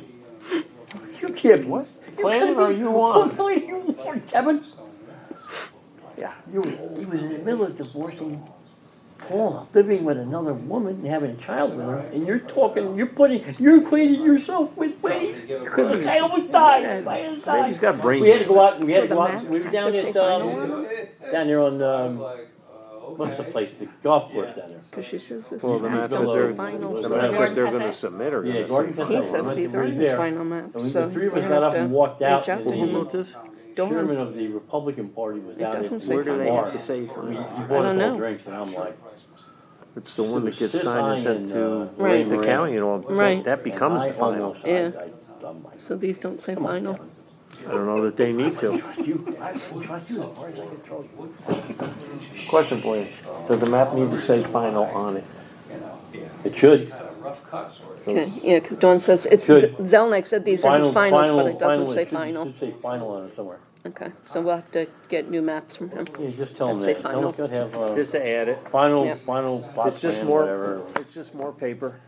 Speaker 6: you kid, what planet are you on?
Speaker 1: What planet are you on, Kevin?
Speaker 6: Yeah, he was in the middle of divorcing Paula, living with another woman, and having a child with her, and you're equating yourself with Wayne. I almost died. I almost died.
Speaker 3: maybe he's got brain.
Speaker 6: We had to go out,
Speaker 2: So the map
Speaker 6: we were down
Speaker 2: to
Speaker 6: at,
Speaker 2: say final one?
Speaker 6: down there on, what's the place, the golf course down there?
Speaker 2: Cause she says this
Speaker 3: Well, the
Speaker 2: is
Speaker 3: maps that
Speaker 2: not
Speaker 3: they're,
Speaker 2: the final,
Speaker 3: the
Speaker 2: so
Speaker 3: maps
Speaker 2: I
Speaker 3: that they're
Speaker 2: gotta-
Speaker 3: gonna submit are
Speaker 6: Yeah,
Speaker 3: gonna
Speaker 6: Gordon
Speaker 3: say
Speaker 6: Cafe.
Speaker 2: he
Speaker 3: final.
Speaker 2: says
Speaker 6: Went
Speaker 2: these
Speaker 6: to
Speaker 2: are
Speaker 6: right
Speaker 2: his
Speaker 6: there.
Speaker 2: final maps,
Speaker 6: And
Speaker 2: so
Speaker 6: the three of
Speaker 2: we're
Speaker 6: us
Speaker 2: gonna
Speaker 6: got
Speaker 2: have
Speaker 6: up and
Speaker 2: to
Speaker 6: walked out,
Speaker 2: reach out
Speaker 6: and
Speaker 2: to
Speaker 3: Who
Speaker 2: him.
Speaker 3: wrote this?
Speaker 6: chairman
Speaker 2: Dawn,
Speaker 6: of the Republican Party was
Speaker 2: It
Speaker 6: out
Speaker 2: doesn't
Speaker 6: at
Speaker 2: say
Speaker 3: Where do they
Speaker 2: final.
Speaker 3: have to say
Speaker 6: He
Speaker 3: final?
Speaker 6: bought
Speaker 2: I
Speaker 6: us
Speaker 2: don't
Speaker 6: all
Speaker 2: know.
Speaker 6: drinks, and I'm like,
Speaker 3: It's the one that gets
Speaker 6: Sis
Speaker 3: signed and sent
Speaker 6: and,
Speaker 3: to
Speaker 2: Right.
Speaker 3: the county and all,
Speaker 2: Right.
Speaker 3: that becomes the
Speaker 6: and I
Speaker 3: final.
Speaker 6: almost-
Speaker 2: Yeah.
Speaker 6: I'm like,
Speaker 2: So these don't say
Speaker 6: come on,
Speaker 2: final?
Speaker 6: Kevin.
Speaker 3: I don't know that they need to.
Speaker 6: You, I trust you as hard as I can trust you.
Speaker 3: Question for you, does the map need to say final on it?
Speaker 6: It should.
Speaker 2: Okay, yeah, cause Dawn says, it's,
Speaker 6: Should.
Speaker 2: Zelanac said these are
Speaker 6: Final,
Speaker 2: his finals, but
Speaker 6: final,
Speaker 2: it doesn't
Speaker 6: final,
Speaker 2: say
Speaker 6: it should,
Speaker 2: final.
Speaker 6: should say final on it somewhere.
Speaker 2: Okay, so we'll have to get new maps from him.
Speaker 6: Yeah, just tell them
Speaker 2: Say
Speaker 6: that. Tell
Speaker 2: final.
Speaker 6: them to have,
Speaker 3: Just to add it,
Speaker 6: final,
Speaker 2: Yeah.
Speaker 6: final plot
Speaker 3: it's just
Speaker 6: plan,
Speaker 3: more,
Speaker 6: whatever.
Speaker 3: it's just more paper.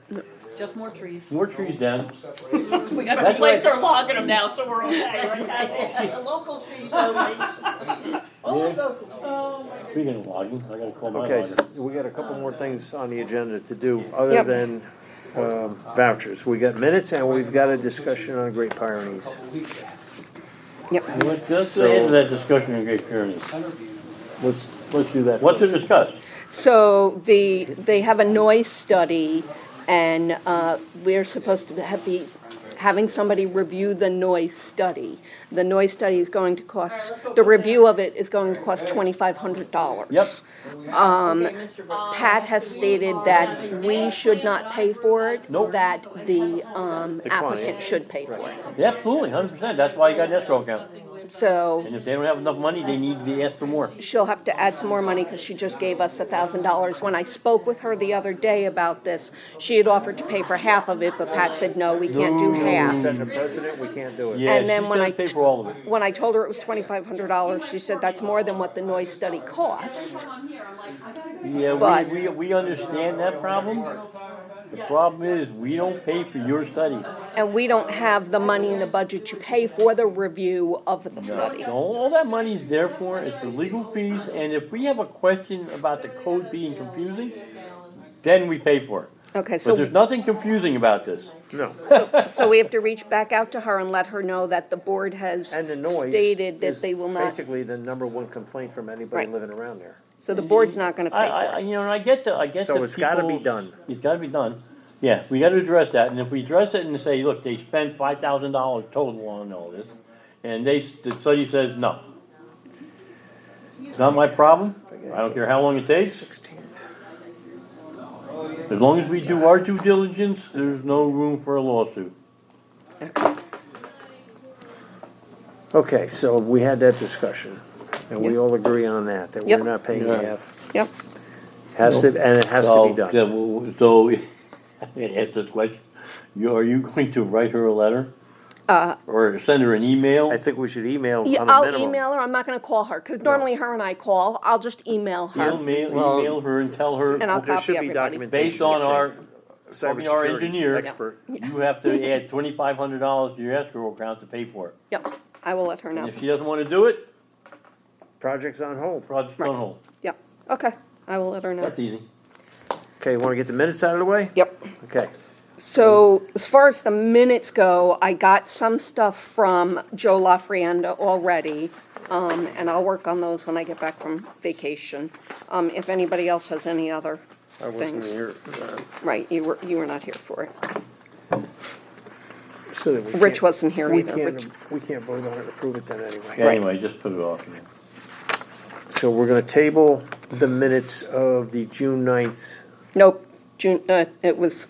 Speaker 12: Just more trees.
Speaker 6: More trees then.
Speaker 12: We got
Speaker 6: That's
Speaker 12: a place
Speaker 6: right.
Speaker 12: they're logging them now, so we're okay. The local trees only. Only local. Oh, my
Speaker 6: Speaking of logging, I gotta call my
Speaker 3: Okay,
Speaker 6: logger.
Speaker 3: so we got a couple more things on the agenda to do, other
Speaker 2: Yep.
Speaker 3: than vouchers. We got minutes and we've got a discussion on Great Pyrenees.
Speaker 2: Yep.
Speaker 6: Let's
Speaker 3: So-
Speaker 6: end that discussion in Great Pyrenees.
Speaker 3: Let's do that.
Speaker 6: What's to
Speaker 3: first.
Speaker 6: discuss?
Speaker 2: So they have a noise study, and we're supposed to be having somebody review the noise study. The noise study is going to cost, the review of it is going to cost $2,500.
Speaker 6: Yep.
Speaker 2: Pat has stated that we should not pay for it.
Speaker 6: Nope.
Speaker 2: That the
Speaker 3: client.
Speaker 2: applicant should pay for it.
Speaker 6: Yeah, absolutely, 100%. That's why you got an escrow account.
Speaker 2: So
Speaker 6: And if they don't have enough money, they need to be asked for more.
Speaker 2: she'll have to add some more money because she just gave us $1,000. When I spoke with her the other day about this, she had offered to pay for half of it, but Pat said, no, we can't do half.
Speaker 3: Setting a precedent, we can't do it.
Speaker 6: Yeah,
Speaker 2: And then
Speaker 6: she's
Speaker 2: when
Speaker 6: gonna
Speaker 2: I-
Speaker 6: pay for all of it.
Speaker 2: When I told her it was $2,500, she said that's more than what the noise study cost.
Speaker 6: Yeah,
Speaker 2: But-
Speaker 6: we understand that problem. The problem is, we don't pay for your studies.
Speaker 2: And we don't have the money in the budget to pay for the review of the study.
Speaker 6: All that money's there for is for legal fees, and if we have a question about the code being confusing, then we pay for it.
Speaker 2: Okay,
Speaker 6: But there's
Speaker 2: so,
Speaker 6: nothing confusing about this.
Speaker 3: No.
Speaker 2: so we have to reach back out to her and let her know that the board has
Speaker 3: And the noise
Speaker 2: stated that
Speaker 3: is
Speaker 2: they will not,
Speaker 3: basically the number one complaint from anybody
Speaker 2: Right.
Speaker 3: living around there.
Speaker 2: so the board's not gonna pay for it.
Speaker 6: You know, and I get that
Speaker 3: So it's gotta be done.
Speaker 6: It's gotta be done. Yeah, we gotta address that, and if we address it and say, look, they spent $5,000 total on all this, and the study says, no. It's not my problem, I don't care how long it takes,
Speaker 3: 16th.
Speaker 6: as long as we do our due diligence, there's no room for a lawsuit.
Speaker 3: Okay, so we had that discussion, and we
Speaker 2: Yep.
Speaker 3: all agree on that, that we're
Speaker 2: Yep.
Speaker 3: not paying
Speaker 6: Yeah.
Speaker 3: half.
Speaker 2: Yep,
Speaker 3: Has to, and it has to be done.
Speaker 6: So, I'm gonna ask this question, are you going to write her a letter? Or send her an email?
Speaker 3: I think we should email
Speaker 2: yeah,
Speaker 3: on a
Speaker 2: I'll
Speaker 3: minimum.
Speaker 2: email her, I'm not gonna call her, cause normally her and I call, I'll just email her,
Speaker 6: Email her and tell her,
Speaker 2: and I'll
Speaker 3: There
Speaker 2: copy
Speaker 3: should be
Speaker 2: everybody.
Speaker 3: documentation.
Speaker 6: based on our, talking to our
Speaker 3: Cybersecurity
Speaker 6: engineer,
Speaker 3: expert.
Speaker 6: you have to add $2,500 to your escrow account to pay for it.
Speaker 2: Yep, I will let her
Speaker 6: And
Speaker 2: know.
Speaker 6: if she doesn't wanna do it,
Speaker 3: Project's on hold.
Speaker 6: project's on hold.
Speaker 2: Yep, okay, I will let her know.
Speaker 6: That's easy.
Speaker 3: Okay, wanna get the minutes out of the way?
Speaker 2: Yep.
Speaker 3: Okay.
Speaker 2: So as far as the minutes go, I got some stuff from Joe LaFrienda already, and I'll work on those when I get back from vacation. If anybody else has any other
Speaker 3: I wasn't
Speaker 2: things.
Speaker 3: here for that.
Speaker 2: Right, you were not here for it.
Speaker 3: So that we
Speaker 2: Rich
Speaker 3: can't-
Speaker 2: wasn't here
Speaker 3: we
Speaker 2: either.
Speaker 3: can't-
Speaker 2: Rich-
Speaker 3: We can't vote on it, approve it then anyway.
Speaker 6: Anyway, just put it off.
Speaker 3: So we're gonna table the minutes of the June 9th.
Speaker 2: Nope, June, it was,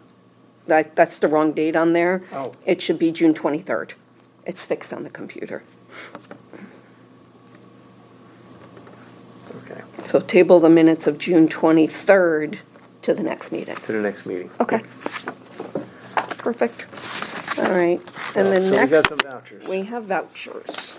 Speaker 2: that's the wrong date on there.
Speaker 3: Oh.
Speaker 2: It should be June 23rd. It's fixed on the computer.
Speaker 3: Okay,
Speaker 2: So table the minutes of June 23rd to the next meeting.
Speaker 3: to the next meeting.
Speaker 2: Okay. Perfect. All right, and then
Speaker 3: So we got
Speaker 2: next,
Speaker 3: some vouchers.
Speaker 2: we have vouchers.